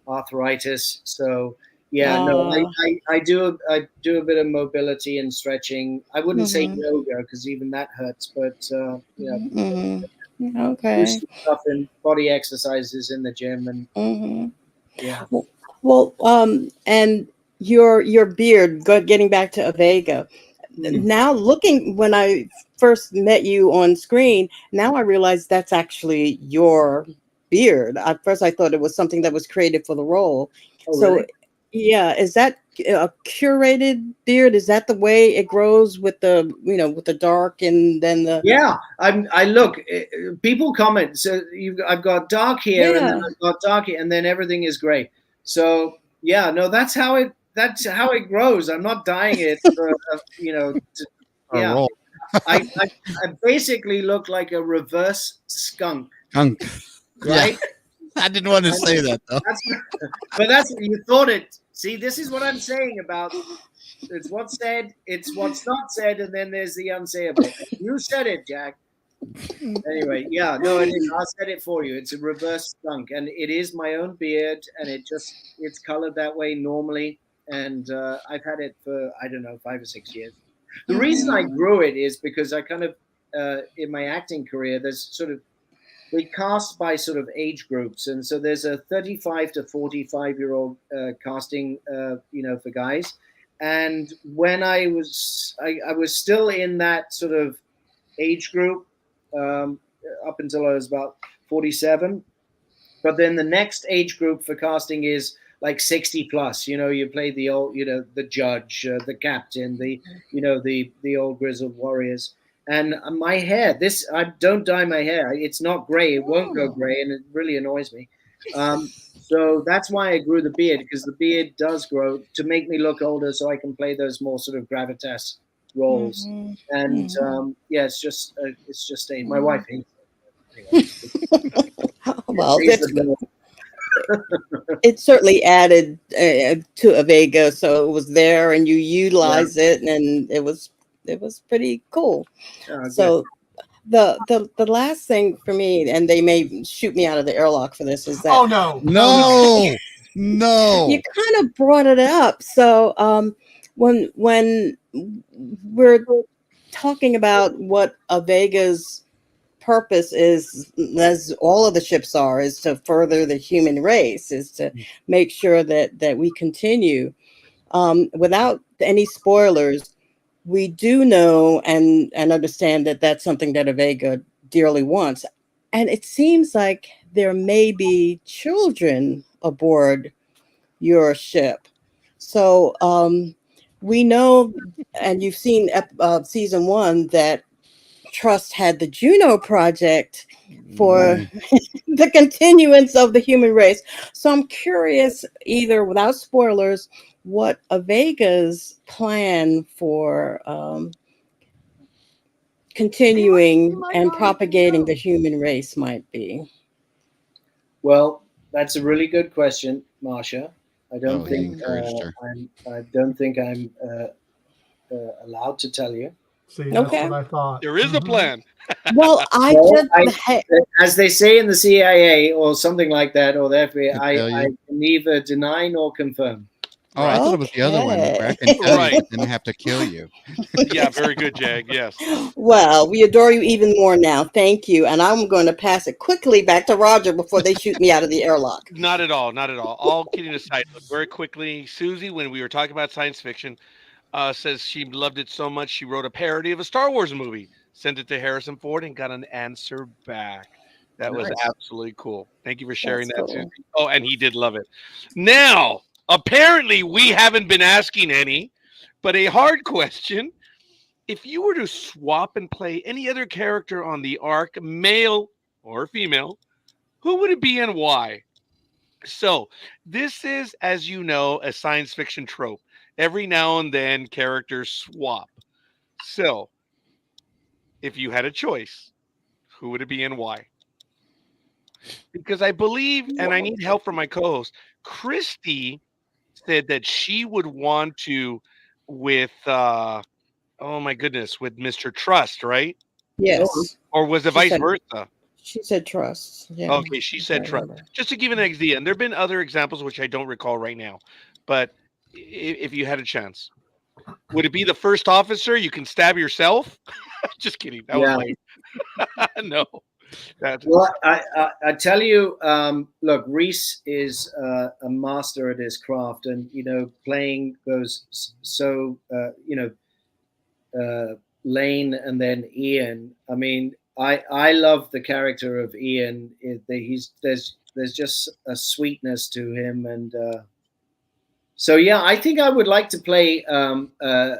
arthritis. So yeah, no, Uh, I do a bit of mobility and stretching. I wouldn't say mhm. yoga because even that hurts, but Mhm. do Okay. some stuff in body exercises in the gym, and Mhm. yeah. Well, and your beard. Getting back to Avega. Mm. Now, looking when I first met you on screen, now I realize that's actually your beard. At first, I thought it was something that was created for the role. Oh, So, really? yeah, is that a curated beard? Is that the way it grows with the with the dark and then the Yeah, I look. People comment. So I've got dark here, and then yeah I've got dark here, and then everything is gray. So yeah, no, that's how it. That's how it grows. I'm not dyeing it for, A yeah. roll. I basically look like a reverse skunk, Hunk. Yeah, right? I didn't want to And say that though. that's, but that's you thought it. See, this is what I'm saying about it's what's said, it's what's not said, and then there's the unsayable. You said it, Jack. Anyway, yeah, no, it is. I said it for you. It's a reverse skunk, and it is my own beard, and it's colored that way normally. And I've had it for I don't know 5 or 6 years. The reason I grew it is because I kind of in my acting career, there's sort of they cast by sort of age groups, and so there's a 35 to 45-year-old casting, for guys. And when I was still in that sort of age group um, up until I was about 47. But then the next age group for casting is like 60 plus. You know, you play the old, the judge, the captain, the old grizzled warriors. And my hair, I don't dye my hair. It's not gray. It won't go gray, and it really annoys me. So that's why I grew the beard, because the beard does grow to make me look older, so I can play those more sort of gravitas roles. Mhm. And Mhm. yeah, it's just a my wife hates it anyway. Well, It stays the it certainly added to Avega, so it was there, and you yeah. utilized it, and it was pretty cool. Oh, good. So the last thing for me, and they may shoot me out of the airlock for this, is that Oh no, no, no. No, you no. kind of brought it up. So when we're talking about what Avega's purpose is, as all of the ships are, is to further the human race, is to make sure that we continue. Without any spoilers, we do know and understand that that's something that Avega dearly wants. And it seems like there may be children aboard your ship. So we know, and you've seen season one, that Trust had the Juno project for Mm, the continuance of the human race. So I'm curious, either without spoilers, what Avega's plan for He continuing might and not even propagating the know. human race might be. Well, that's a really good question, Marsha. I don't oh, he think Mhm. encouraged her. I don't think I'm allowed to tell you. See, that's Okay. what I thought. There is a plan. Well, I Well, just as they say in the CIA or something like that, or the FBI, Could tell I you. can neither deny nor confirm. Oh, I Right. thought it was the other one, where I okay. can tell you, Right. but then I have to kill you. Yeah, very good, Jag. Yes. Well, we adore you even more now. Thank you. And I'm going to pass it quickly back to Roger before they shoot me out of the airlock. Not at all. Not at all. All kidding aside, look, very quickly, Susie, when we were talking about science fiction, says she loved it so much she wrote a parody of a Star Wars movie, sent it to Harrison Ford, and got an answer back. That was Nice. absolutely cool. Thank you for sharing That's that, cool. Susie. Oh, and he did love it. Now, apparently, we haven't been asking any, but a hard question. If you were to swap and play any other character on the arc, male or female, who would it be and why? So, this is, as you know, a science fiction trope. Every now and then, characters swap. So, if you had a choice, who would it be and why? Because I believe, and I need help from my co host, Christy said that she would want to with, oh my goodness, with Mr. Trust, right? Yes. Or was it She vice said- versa? She said trust. Yeah. Okay, she said I trust. remember. Just to give an idea, and there have been other examples which I don't recall right now, but if you had a chance, would it be the first officer? You can stab yourself. Just kidding. That Yeah. was like no. That's Well, I tell you, look, Reese is a master at his craft, and playing those so Lane and then Ian. I mean, I love the character of Ian. There's just a sweetness to him, and so yeah, I think I would like to play. I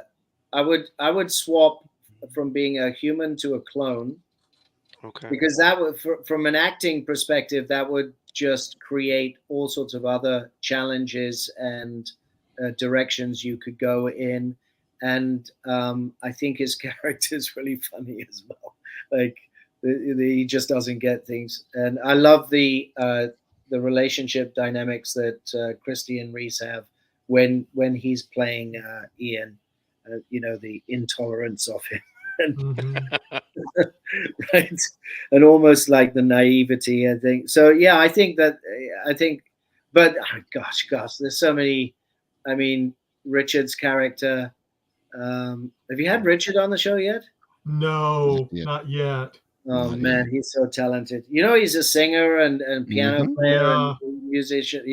would swap from being a human to a clone. okay. Because that would, from an acting perspective, that would just create all sorts of other challenges and directions you could go in. And I think his character is really funny as well. Like he just doesn't get things. And I love the relationship dynamics that Christy and Reese have when he's playing Ian. The intolerance of him. Mhm. Right, and almost like the naivety, I think. So yeah, I think, but gosh, there's so many. I mean, Richard's character. Have you had Richard on the show yet? No, Yeah. not yet. Oh Not man, yet. he's so talented. He's a singer and piano Mhm. player Yeah. and musician.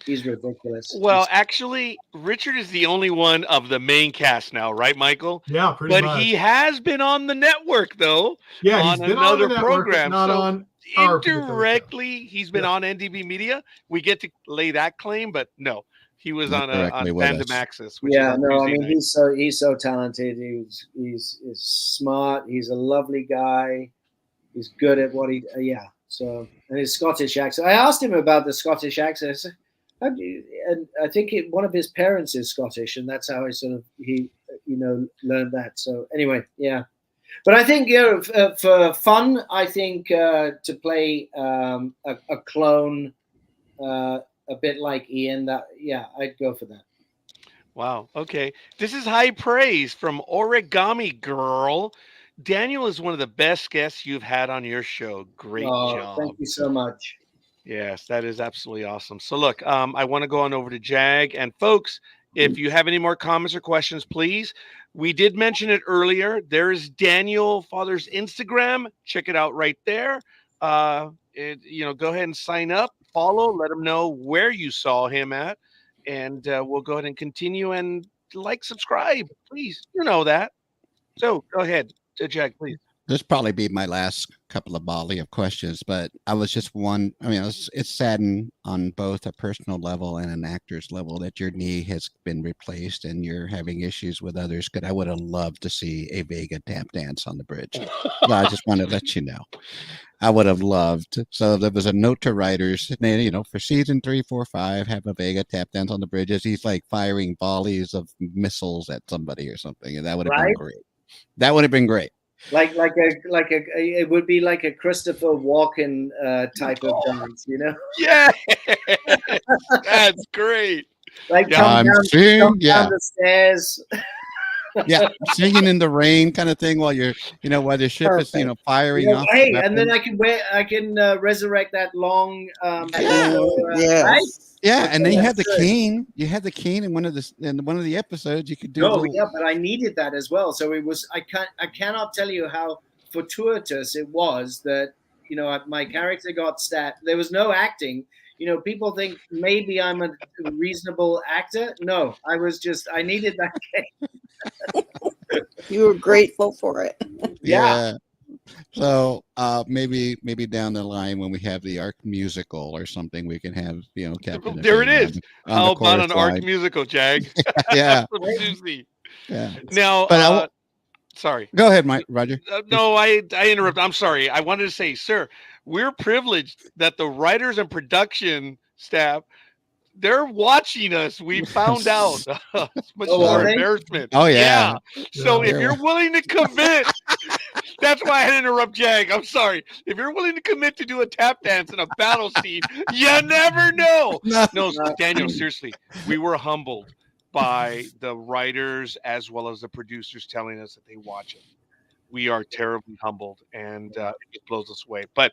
He's ridiculous. Well, actually, Richard is the only one of the main cast now, right, Michael? Yeah, pretty But much. he has been on the network though, Yeah, he's on been on the another network, but program. not So on our particular show. indirectly, he's been Yeah. on NDB Media. We get to lay that claim, but no, he was Not on directly with Fandom us. Access, which is Yeah, on no, I Tuesday mean night. he's so talented. He's smart. He's a lovely guy. He's good at what he yeah. So, and his Scottish accent. I asked him about the Scottish accent. I said, how do you, and I think one of his parents is Scottish, and that's how he learned that. So anyway, yeah. But I think for fun, I think to play a clone, a bit like Ian. I'd go for that. Wow. Okay. This is high praise from Origami Girl. Daniel is one of the best guests you've had on your show. Great job. Thank you so much. Yes, that is absolutely awesome. So look, I want to go on over to Jag, and folks, if you have any more comments or questions, please. We did mention it earlier. There is Daniel Father's Instagram. Check it out right there. Go ahead and sign up, follow, let him know where you saw him at, and we'll go ahead and continue and subscribe, please. You know that. So go ahead, Jag, please. This probably be my last couple of volley of questions, but I was just it's saddened on both a personal level and an actor's level that your knee has been replaced and you're having issues with others. Because I would have loved to see a Vega tap dance on the bridge. So I just want to let you know. I would have loved. So there was a note to writers, for season 3, 4, 5, have a Vega tap dance on the bridge as he's like firing volleys of missiles at somebody or something, and that would have been great. That would have been great. Like it would be like a Christopher Walken type of dance, Yeah, that's great. Like Yeah. jump down the stairs. Yeah, singing in the rain kind of thing while while the ship is firing off. Hey, and then I can resurrect that long. Right? Yeah, and then you had the cane. You had the cane in one of the episodes. You could do. But I needed that as well. So it was. I cannot tell you how fortuitous it was that my character got stabbed. There was no acting. people think maybe I'm a reasonable actor. No, I needed that game. You were grateful for it. Yeah. So maybe down the line when we have the ARC musical or something, we can have Captain There it Avega is. on How the about chorus an ARC line. musical, Jag? Yeah, Susie. yeah. Now, But sorry. go ahead, Roger. No, I interrupt. I'm sorry. I wanted to say, sir, we're privileged that the writers and production staff, they're watching us. We found out. It's much Oh, more are they? embarrassment. Oh yeah. So if Yeah. you're willing to commit, that's why I had to interrupt Jag. I'm sorry. If you're willing to commit to do a tap dance in a battle scene, you never know. No, Daniel, seriously, we were humbled by the writers as well as the producers telling us that they watch it. We are terribly humbled, and it blows us away. But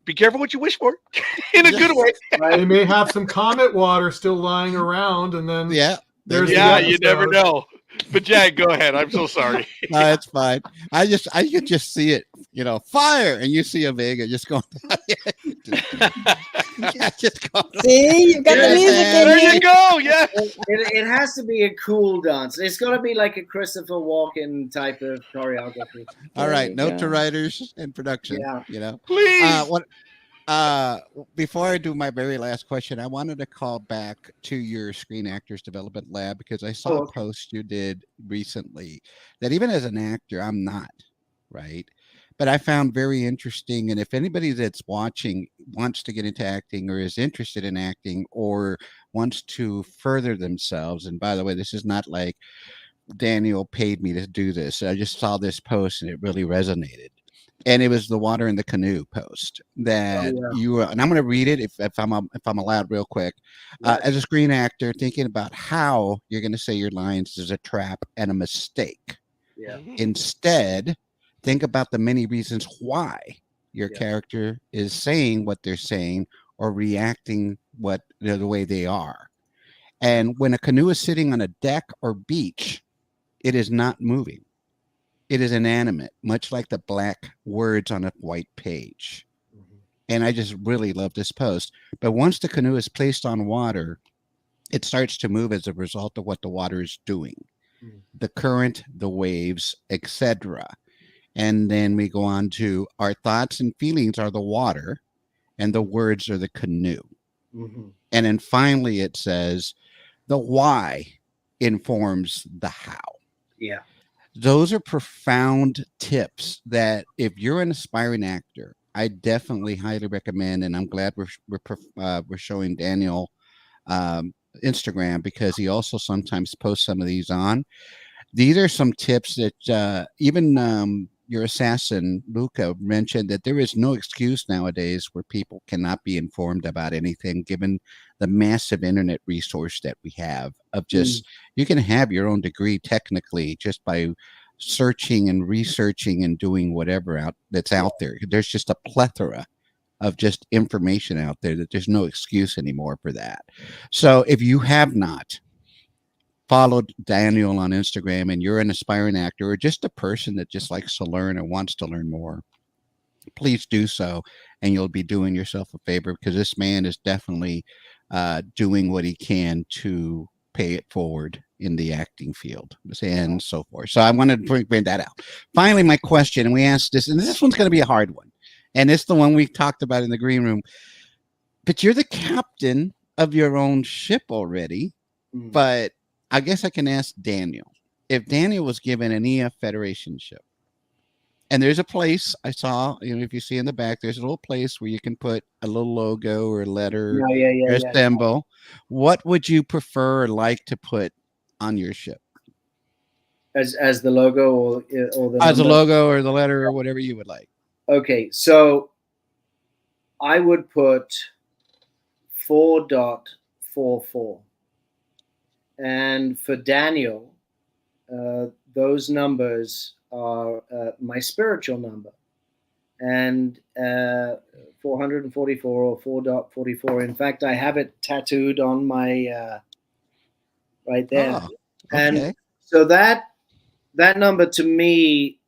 be careful what you wish for, in a good way. They may have some comet water still lying around, and then there's the you never episode. know. But Jag, go ahead. I'm so sorry. No, it's fine. I could just see it, fire, and you see Avega just going. Just going. See, you got the music in There here. you go. Yeah. It has to be a cool dance. It's got to be like a Christopher Walken type of choreography. All right, you note go. to writers and production. Yeah. Please. Before I do my very last question, I wanted to call back to your Screen Actors Development Lab because I saw a post you did recently that even as an actor, I'm not, right? But I found very interesting. And if anybody that's watching wants to get into acting or is interested in acting or wants to further themselves, and by the way, this is not like Daniel paid me to do this. I just saw this post and it really resonated. And it was the water in the canoe post that you were, and I'm going to read it if I'm allowed real quick. As a screen actor, thinking about how you're going to say your lines is a trap and a mistake. Yeah. Instead, think about the many reasons why your character is saying what they're saying or reacting the way they are. And when a canoe is sitting on a deck or beach, it is not moving. It is inanimate, much like the black words on a white page. And I just really love this post. But once the canoe is placed on water, it starts to move as a result of what the water is doing. The current, the waves, etc. And then we go on to our thoughts and feelings are the water and the words are the canoe. And then finally it says the why informs the how. Yeah. Those are profound tips that if you're an aspiring actor, I definitely highly recommend. And I'm glad we're showing Daniel Instagram because he also sometimes posts some of these on. These are some tips that even your assassin, Luca, mentioned that there is no excuse nowadays where people cannot be informed about anything, given the massive internet resource that we have of just, you can have your own degree technically just by searching and researching and doing whatever that's out there. There's just a plethora of just information out there that there's no excuse anymore for that. So if you have not followed Daniel on Instagram and you're an aspiring actor or just a person that just likes to learn or wants to learn more, please do so. And you'll be doing yourself a favor because this man is definitely doing what he can to pay it forward in the acting field and so forth. So I wanted to bring that out. Finally, my question, and we asked this, and this one's going to be a hard one. And it's the one we talked about in the green room. But you're the captain of your own ship already. But I guess I can ask Daniel. If Daniel was given an EF Federation ship, and there's a place I saw, if you see in the back, there's a little place where you can put a little logo or a letter or a symbol. What would you prefer or like to put on your ship? As the logo or the as number? a logo or the letter or whatever you would like. Okay, so I would put 4.44. And for Daniel, those numbers are my spiritual number. And 444 or 4.44. In fact, I have it tattooed on my right there. Oh, okay. And so that number to me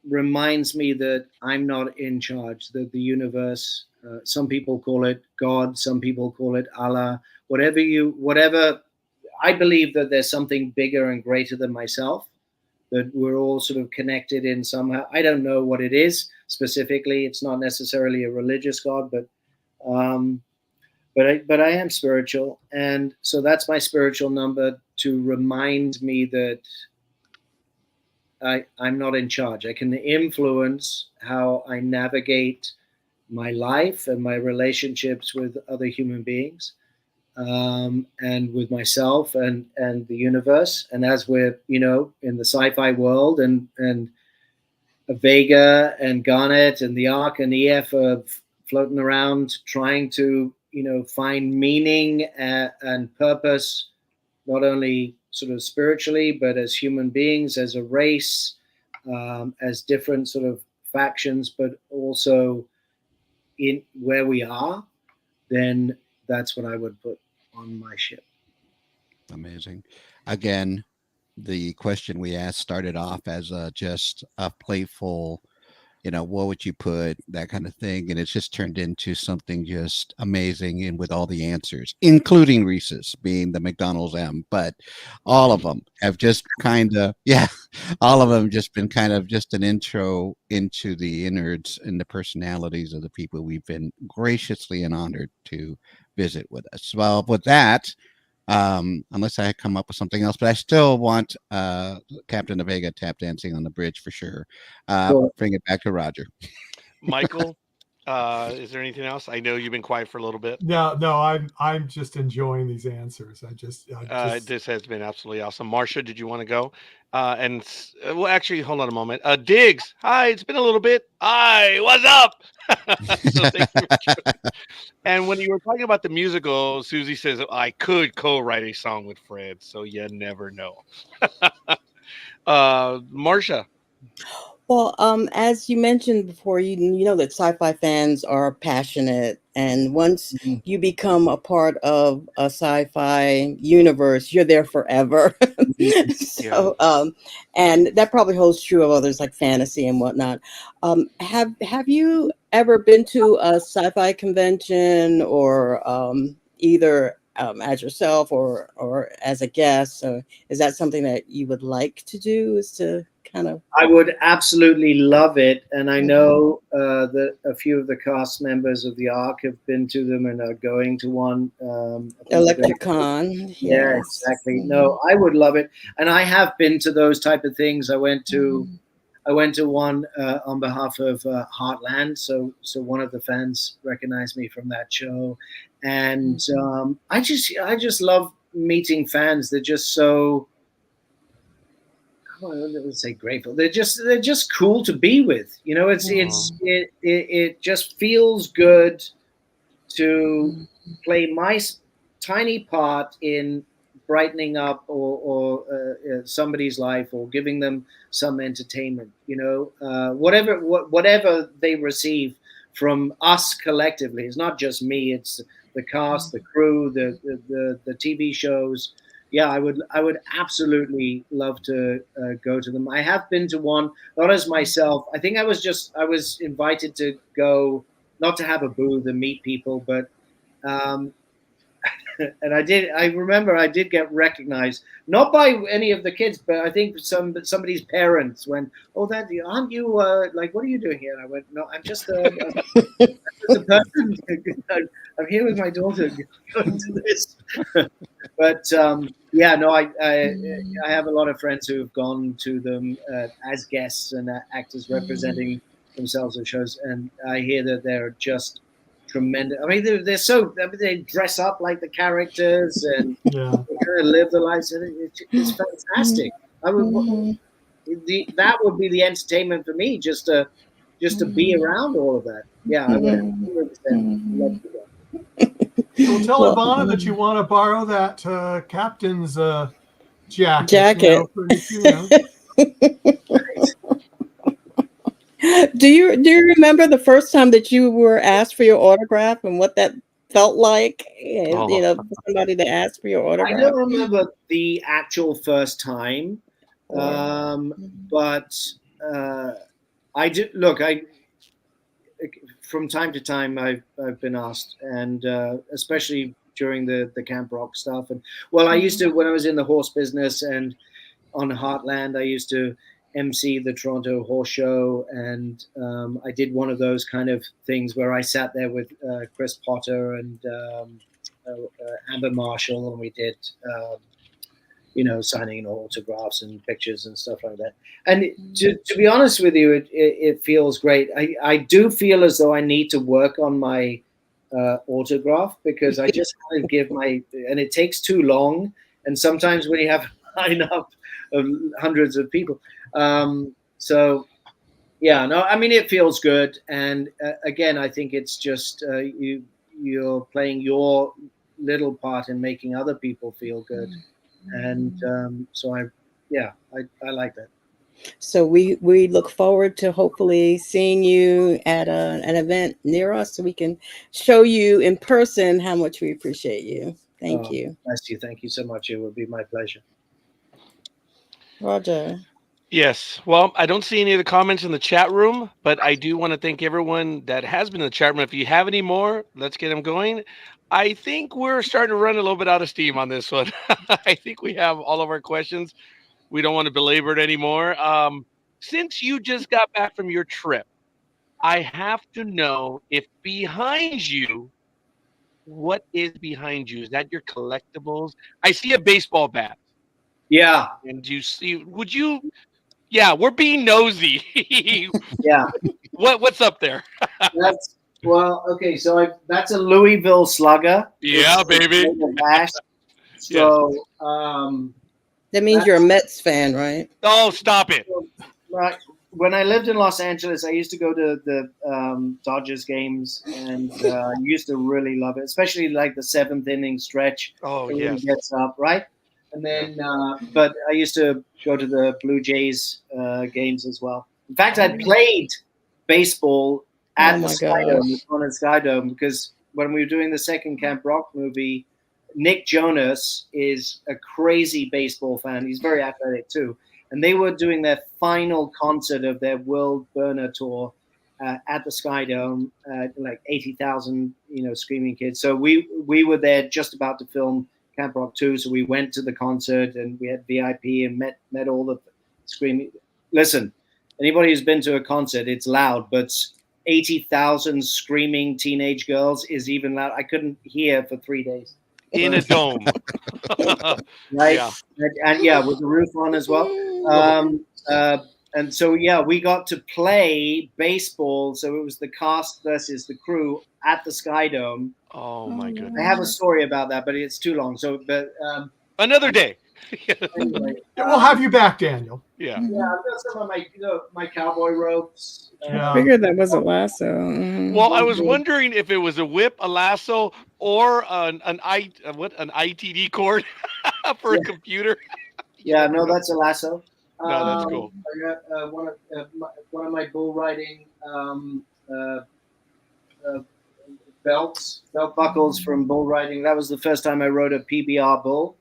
reminds me that I'm not in charge, that the universe, some people call it God, some people call it Allah, whatever. I believe that there's something bigger and greater than myself, that we're all sort of connected in somehow. I don't know what it is specifically. It's not necessarily a religious God, but I am spiritual. And so that's my spiritual number, to remind me that I'm not in charge. I can influence how I navigate my life and my relationships with other human beings, and with myself and the universe. And as we're, in the sci-fi world, and Avega and Garnet and the Ark and EF are floating around trying to, find meaning and purpose, not only sort of spiritually, but as human beings, as a race, as different sort of factions, but also in where we are, then that's what I would put on my ship. Amazing. Again, the question we asked started off as just a playful, what would you put, that kind of thing. And it's just turned into something just amazing, and with all the answers, including Reese's being the McDonald's M, but all of them have just all of them just been kind of just an intro into the innards and the personalities of the people we've been graciously and honored to visit with us. Well, with that, unless I come up with something else, but I still want Captain Avega tap dancing on the bridge for sure. Cool. Bring it back to Roger. Michael, is there anything else? I know you've been quiet for a little bit. No, I'm just enjoying these answers. I just This has been absolutely awesome. Marcia, did you want to go? Well, actually, hold on a moment. Diggs, hi, it's been a little bit. Hi, what's up? So thank you for joining. And when you were talking about the musical, Susie says, I could co-write a song with Fred, so you never know. Marcia. Well, as you mentioned before, you know that sci-fi fans are passionate, and once you become a part of a sci-fi universe, you're there forever. So, and that probably holds true of others like fantasy and whatnot. Have you ever been to a sci-fi convention, or either as yourself or as a guest? Or is that something that you would like to do? Is to kind of... I would absolutely love it, and I know that a few of the cast members of the Ark have been to them and are going to one. Electricon. Yeah, exactly. No, I would love it, and I have been to those type of things. I went to one on behalf of Heartland, so one of the fans recognized me from that show, and I just love meeting fans. They're just so... I wouldn't say grateful. They're just cool to be with. It just feels good to play my tiny part in brightening up or somebody's life, or giving them some entertainment. Whatever they receive from us collectively. It's not just me. It's the cast, the crew, the TV shows. Yeah, I would absolutely love to go to them. I have been to one, not as myself. I think I was invited to go, not to have a booth and meet people, but and I remember I did get recognized, not by any of the kids, but I think somebody's parents went, "Oh, that aren't you? Like, what are you doing here?" And I went, "No, I'm just a person. I'm here with my daughter going to this." But yeah, no, I have a lot of friends who have gone to them as guests and actors representing themselves in shows, and I hear that they're just tremendous. I mean, they dress up like the characters and they kind of live the lives. It's fantastic. That would be the entertainment for me, just to be around all of that. Yeah, I would 100% love to go. Well, tell Ivana that you want to borrow that captain's jacket. Do you remember the first time that you were asked for your autograph and what that felt like? And, somebody to ask for your autograph. I don't remember the actual first time, but I do look. I from time to time I've been asked, and especially during the Camp Rock stuff. And well, I used to when I was in the horse business and on Heartland, I used to MC the Toronto Horse Show, and I did one of those kind of things where I sat there with Chris Potter and Amber Marshall, and we did. Signing autographs and pictures and stuff like that. And to be honest with you, it feels great. I do feel as though I need to work on my autograph because I just kind of and it takes too long. And sometimes when you have a lineup of hundreds of people. So, yeah, no, I mean, it feels good. And again, I think it's just you're playing your little part in making other people feel good. And so I like that. So we look forward to hopefully seeing you at an event near us so we can show you in person how much we appreciate you. Thank you. Bless you. Thank you so much. It would be my pleasure. Roger. Yes. Well, I don't see any of the comments in the chat room, but I do want to thank everyone that has been in the chat room. If you have any more, let's get them going. I think we're starting to run a little bit out of steam on this one. I think we have all of our questions. We don't want to belabor it anymore. Since you just got back from your trip, I have to know if behind you, what is behind you? Is that your collectibles? I see a baseball bat. Yeah. And yeah, we're being nosy. Yeah. What's up there? Okay. So that's a Louisville Slugger. Yeah, baby. So that means you're a Mets fan, right? Oh, stop it. Right. When I lived in Los Angeles, I used to go to the Dodgers games, and I used to really love it, especially like the seventh inning stretch. Oh, when yes. he gets up, right? And then, but I used to go to the Blue Jays games as well. In fact, I played baseball at the Sky Dome, because when we were doing the second Camp Rock movie, Nick Jonas is a crazy baseball fan. He's very athletic too. And they were doing their final concert of their World Burner tour at the Sky Dome, like 80,000, screaming kids. So we were there just about to film Camp Rock 2. So we went to the concert and we had VIP and met all the screaming. Listen, anybody who's been to a concert, it's loud, but 80,000 screaming teenage girls is even loud. I couldn't hear for 3 days. In a dome. Right? Yeah. And yeah, with the roof on as well. And so, yeah, we got to play baseball. So it was the cast versus the crew at the Sky Dome. Oh, my goodness. I have a story about that, but it's too long. So, but another day. Anyway, we'll have you back, Daniel. Yeah. Yeah, I've got some of my cowboy ropes. I figured that was a lasso. Mm-hmm. Well, I was wondering if it was a whip, a lasso, or an ITD cord for a computer. Yeah, no, that's a lasso. No, that's cool. I got one of my bull riding belt buckles from bull riding. That was the first time I rode a PBR bull.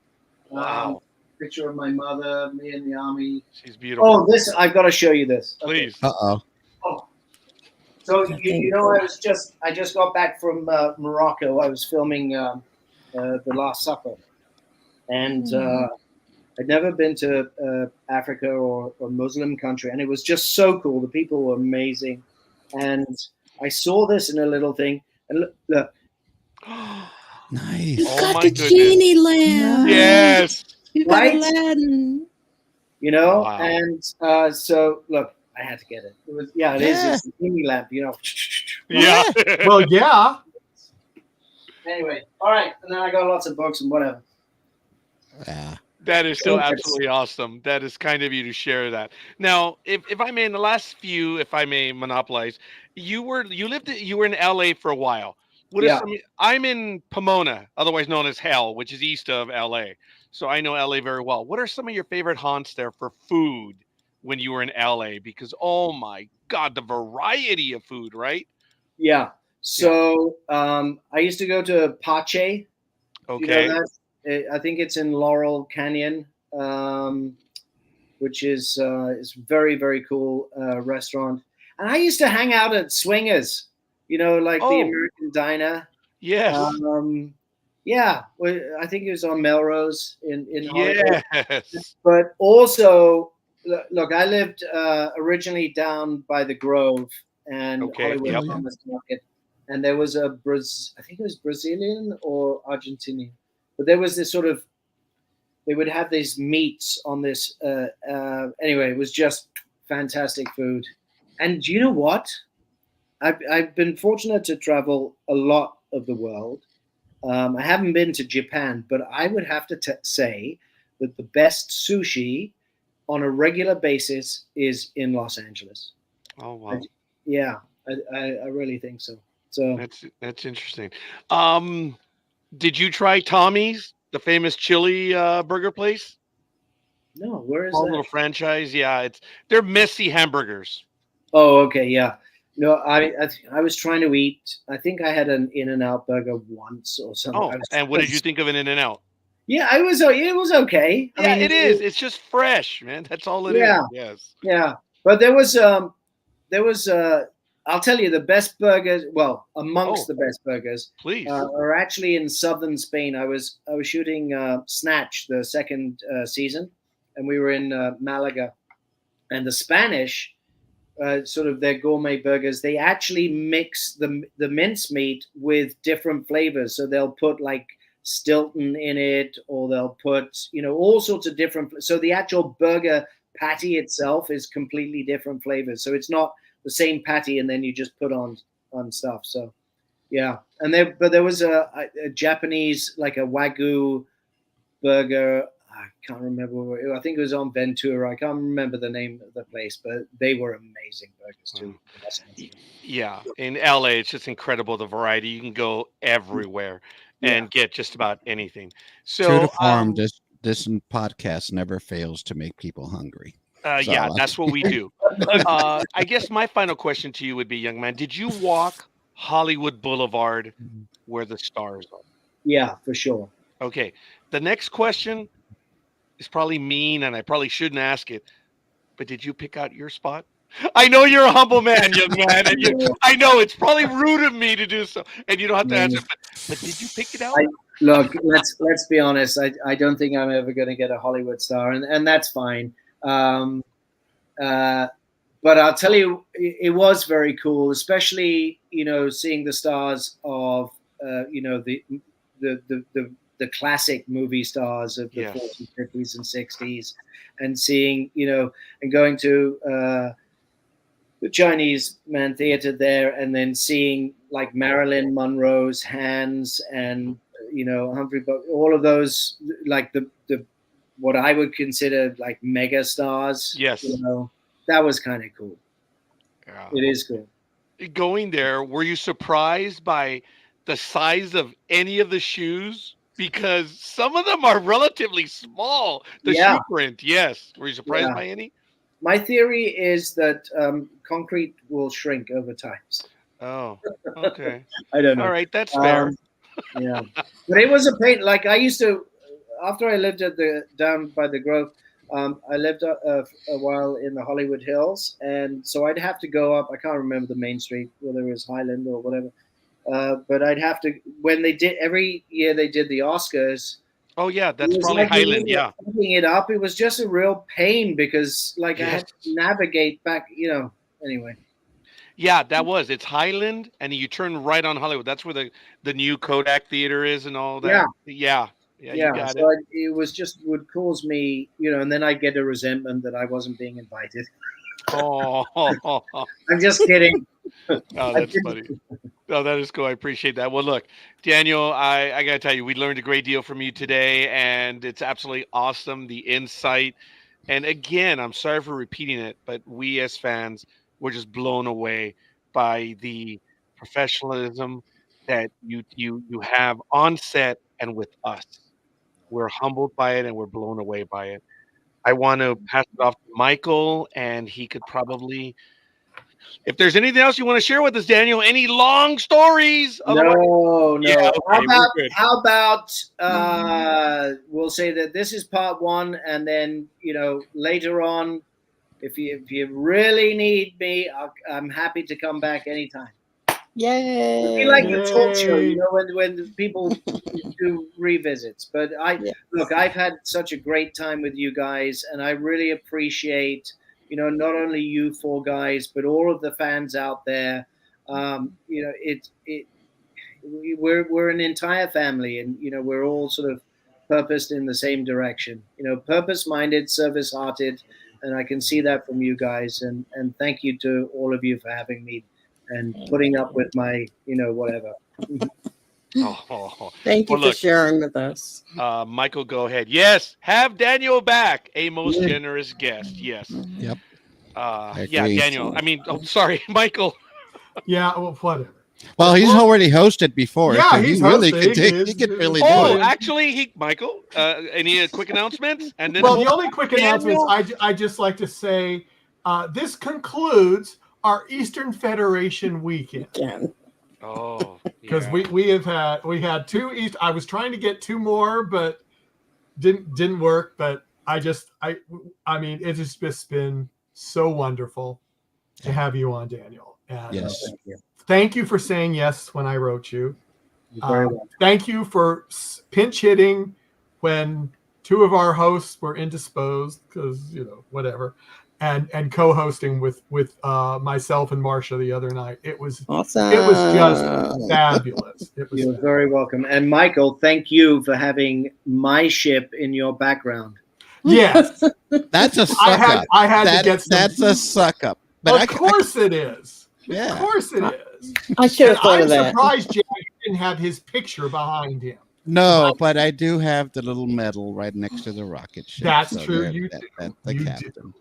Wow. Picture of my mother, me in the army. She's beautiful. Oh, this, I've got to show you this. Please. Okay. So I just got back from Morocco. I was filming The Last Supper, and I'd never been to Africa or a Muslim country, and it was just so cool. The people were amazing, and I saw this in a little thing, and look. Nice. Oh my goodness. Genie lamp. Yes. You got Right? Aladdin. Wow. And so look, I had to get it. It was it is. It's a genie lamp, Yeah. Well, yeah. Anyway, all right, and then I got lots of books and whatever. Yeah. That is so absolutely awesome. That is kind of you to share that. Now, if I may, in the last few, if I may monopolize, you were in LA for a while. I'm in Pomona, otherwise known as Hell, which is east of LA. So I know LA very well. What are some of your favorite haunts there for food when you were in LA? Because oh my God, the variety of food, right? Yeah. So I used to go to Pache. Okay. You know that? I think it's in Laurel Canyon, which is very, very cool restaurant. And I used to hang out at Swingers, like the Oh, American Diner. yes. Yeah, I think it was on Melrose in Hollywood. Yes. But also, look, I lived originally down by the Grove and Okay. Hollywood Yep. Farmers Market, and there was I think it was Brazilian or Argentinian, but there was this sort of, they would have these meats on this. Anyway, it was just fantastic food. And do you know what? I've been fortunate to travel a lot of the world. I haven't been to Japan, but I would have to say that the best sushi on a regular basis is in Los Angeles. Oh, wow. Yeah, I really think so. So That's interesting. Did you try Tommy's, the famous chili burger place? no, where is Small that? little franchise. Yeah, they're messy hamburgers. Oh, okay, yeah. No, I was trying to eat. I think I had an In-N-Out burger once or something. Oh, and what did you think of an In-N-Out? Yeah, it was okay. I Yeah, mean, it is. It's just fresh, man. That's all it is. yeah, Yes. yeah. But there was I'll tell you the best burgers. Well, amongst Oh, the best burgers please. are actually in southern Spain. I was shooting Snatch, the second season, and we were in Malaga, and the Spanish. Sort of their gourmet burgers, they actually mix the mincemeat with different flavors. So they'll put like Stilton in it, or they'll put all sorts of different. So the actual burger patty itself is completely different flavors. So it's not the same patty, and then you just put on stuff. So yeah, and there was a Japanese, like a Wagyu burger. I can't remember. I think it was on Ventura. I can't remember the name of the place, but they were amazing burgers too. Yeah, in LA, it's just incredible, the variety. You can go everywhere and get just about anything. True So, to form, this podcast never fails to make people hungry. yeah, that's what we do. I guess my final question to you would be, young man, did you walk Hollywood Boulevard where the stars are? Yeah, for sure. Okay. The next question is probably mean, and I probably shouldn't ask it, but did you pick out your spot? I know you're a humble man, young man, and I know it's probably rude of me to do so, and you don't have to answer, but did you pick it out? Look, let's be honest. I don't think I'm ever going to get a Hollywood star, and that's fine. But I'll tell you, it was very cool, especially seeing the stars of the classic movie stars of the 40s, 50s, and 60s, and seeing and going to the Chinese Man Theater there, and then seeing like Marilyn Monroe's hands and Humphrey Bogart, all of those, like the what I would consider like mega stars. Yes, that was kind of cool. Yeah. It is cool. Going there, were you surprised by the size of any of the shoes? Because some of them are relatively small. The shoe print, yes. Were you surprised by any? My theory is that concrete will shrink over time. Oh, okay. I don't know. All right, that's fair. Yeah, but it was a pain. Like I used to, after I lived down by the Grove, I lived a while in the Hollywood Hills, and so I'd have to go up. I can't remember the main street, whether it was Highland or whatever. But I'd have to, when they did, every year they did the Oscars. Oh yeah, that's probably like Highland. Yeah, picking it up, it was just a real pain because I had to navigate back. Anyway. Yeah, that was. It's Highland, and you turn right on Hollywood. That's where the new Kodak Theater is, and all that. Yeah. You got so it was just would cause me, and then I'd get a resentment that I wasn't being invited. Oh, I'm just kidding. Oh, that's funny. Oh, that is cool. I appreciate that. Well, look, Daniel, I got to tell you, we learned a great deal from you today, and it's absolutely awesome, the insight. And again, I'm sorry for repeating it, but we as fans were just blown away by the professionalism that you have on set and with us. We're humbled by it, and we're blown away by it. I want to pass it off to Michael, and he could probably, if there's anything else you want to share with us, Daniel, any long stories? No. Yeah, okay, how about we'll say that this is part one, and then later on if you really need me, I'm happy to come back anytime. Yay! It'd be like the talk show, Yay. you know, when people do revisits. But Yes. look, I've had such a great time with you guys, and I really appreciate, you know, not only you four guys, but all of the fans out there. You know, we're an entire family, and you know, we're all sort of purposed in the same direction. You know, purpose-minded, service-hearted, and I can see that from you guys. And thank you to all of you for having me and putting up with my, you know, whatever. Oh, Thank you well, for look, sharing with us. Michael, go ahead. Yes, have Daniel back. A most Yeah. generous guest. Yes. Yep. Yeah, agree. Daniel. I mean, oh, sorry, Michael. Yeah, well, whatever. Well, he's already hosted before, Yeah, so he's he really hosting. could take. He He's- could really he's- do Oh, it. actually, Michael. Any quick announcements? And then Well, we'll- the only quick announcements I just like to say, this concludes our Eastern Federation weekend. Again. Oh, Because yeah. we had two East. I was trying to get two more, but didn't work. But I mean, it has just been so wonderful to have you on, Daniel. And Yes. Thank you. thank you for saying yes when I wrote you. You're very welcome. Thank you for pinch hitting when two of our hosts were indisposed, because you know whatever, and co-hosting with myself and Marcia the other night. It was Awesome. It was just fabulous. It was You're fabulous. very welcome. And Michael, thank you for having my ship in your background. Yes, That's a suck up. I had to get some. That's a suck up. But Of course it is. Yeah. Of course it is. I should have And thought I'm of that. surprised Jack didn't have his picture behind him. No, but I do have the little medal right next to the rocket ship. That's true. there- You that's do. the You do. captain.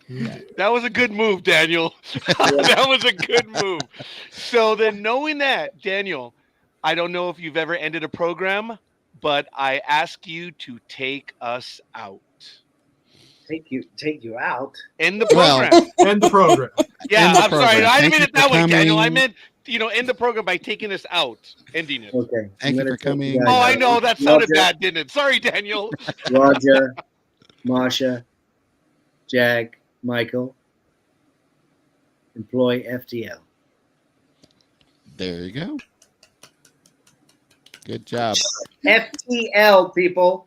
Yeah. That was a good move, Daniel. That was a good move. So then, knowing that, Daniel, I don't know if you've ever ended a program, but I ask you to take us out. Take you out. End the Well, program. End the program. Yeah, end the I'm sorry. program. I didn't Thank mean you it that for way, Daniel. I coming. meant, end the program by taking us out, ending it. Okay. Thank you for coming. Oh, I know. That sounded Roger. bad, didn't it? Sorry, Daniel. Roger, Marsha, Jag, Michael, employ FTL. There you go. Good job. FTL, people.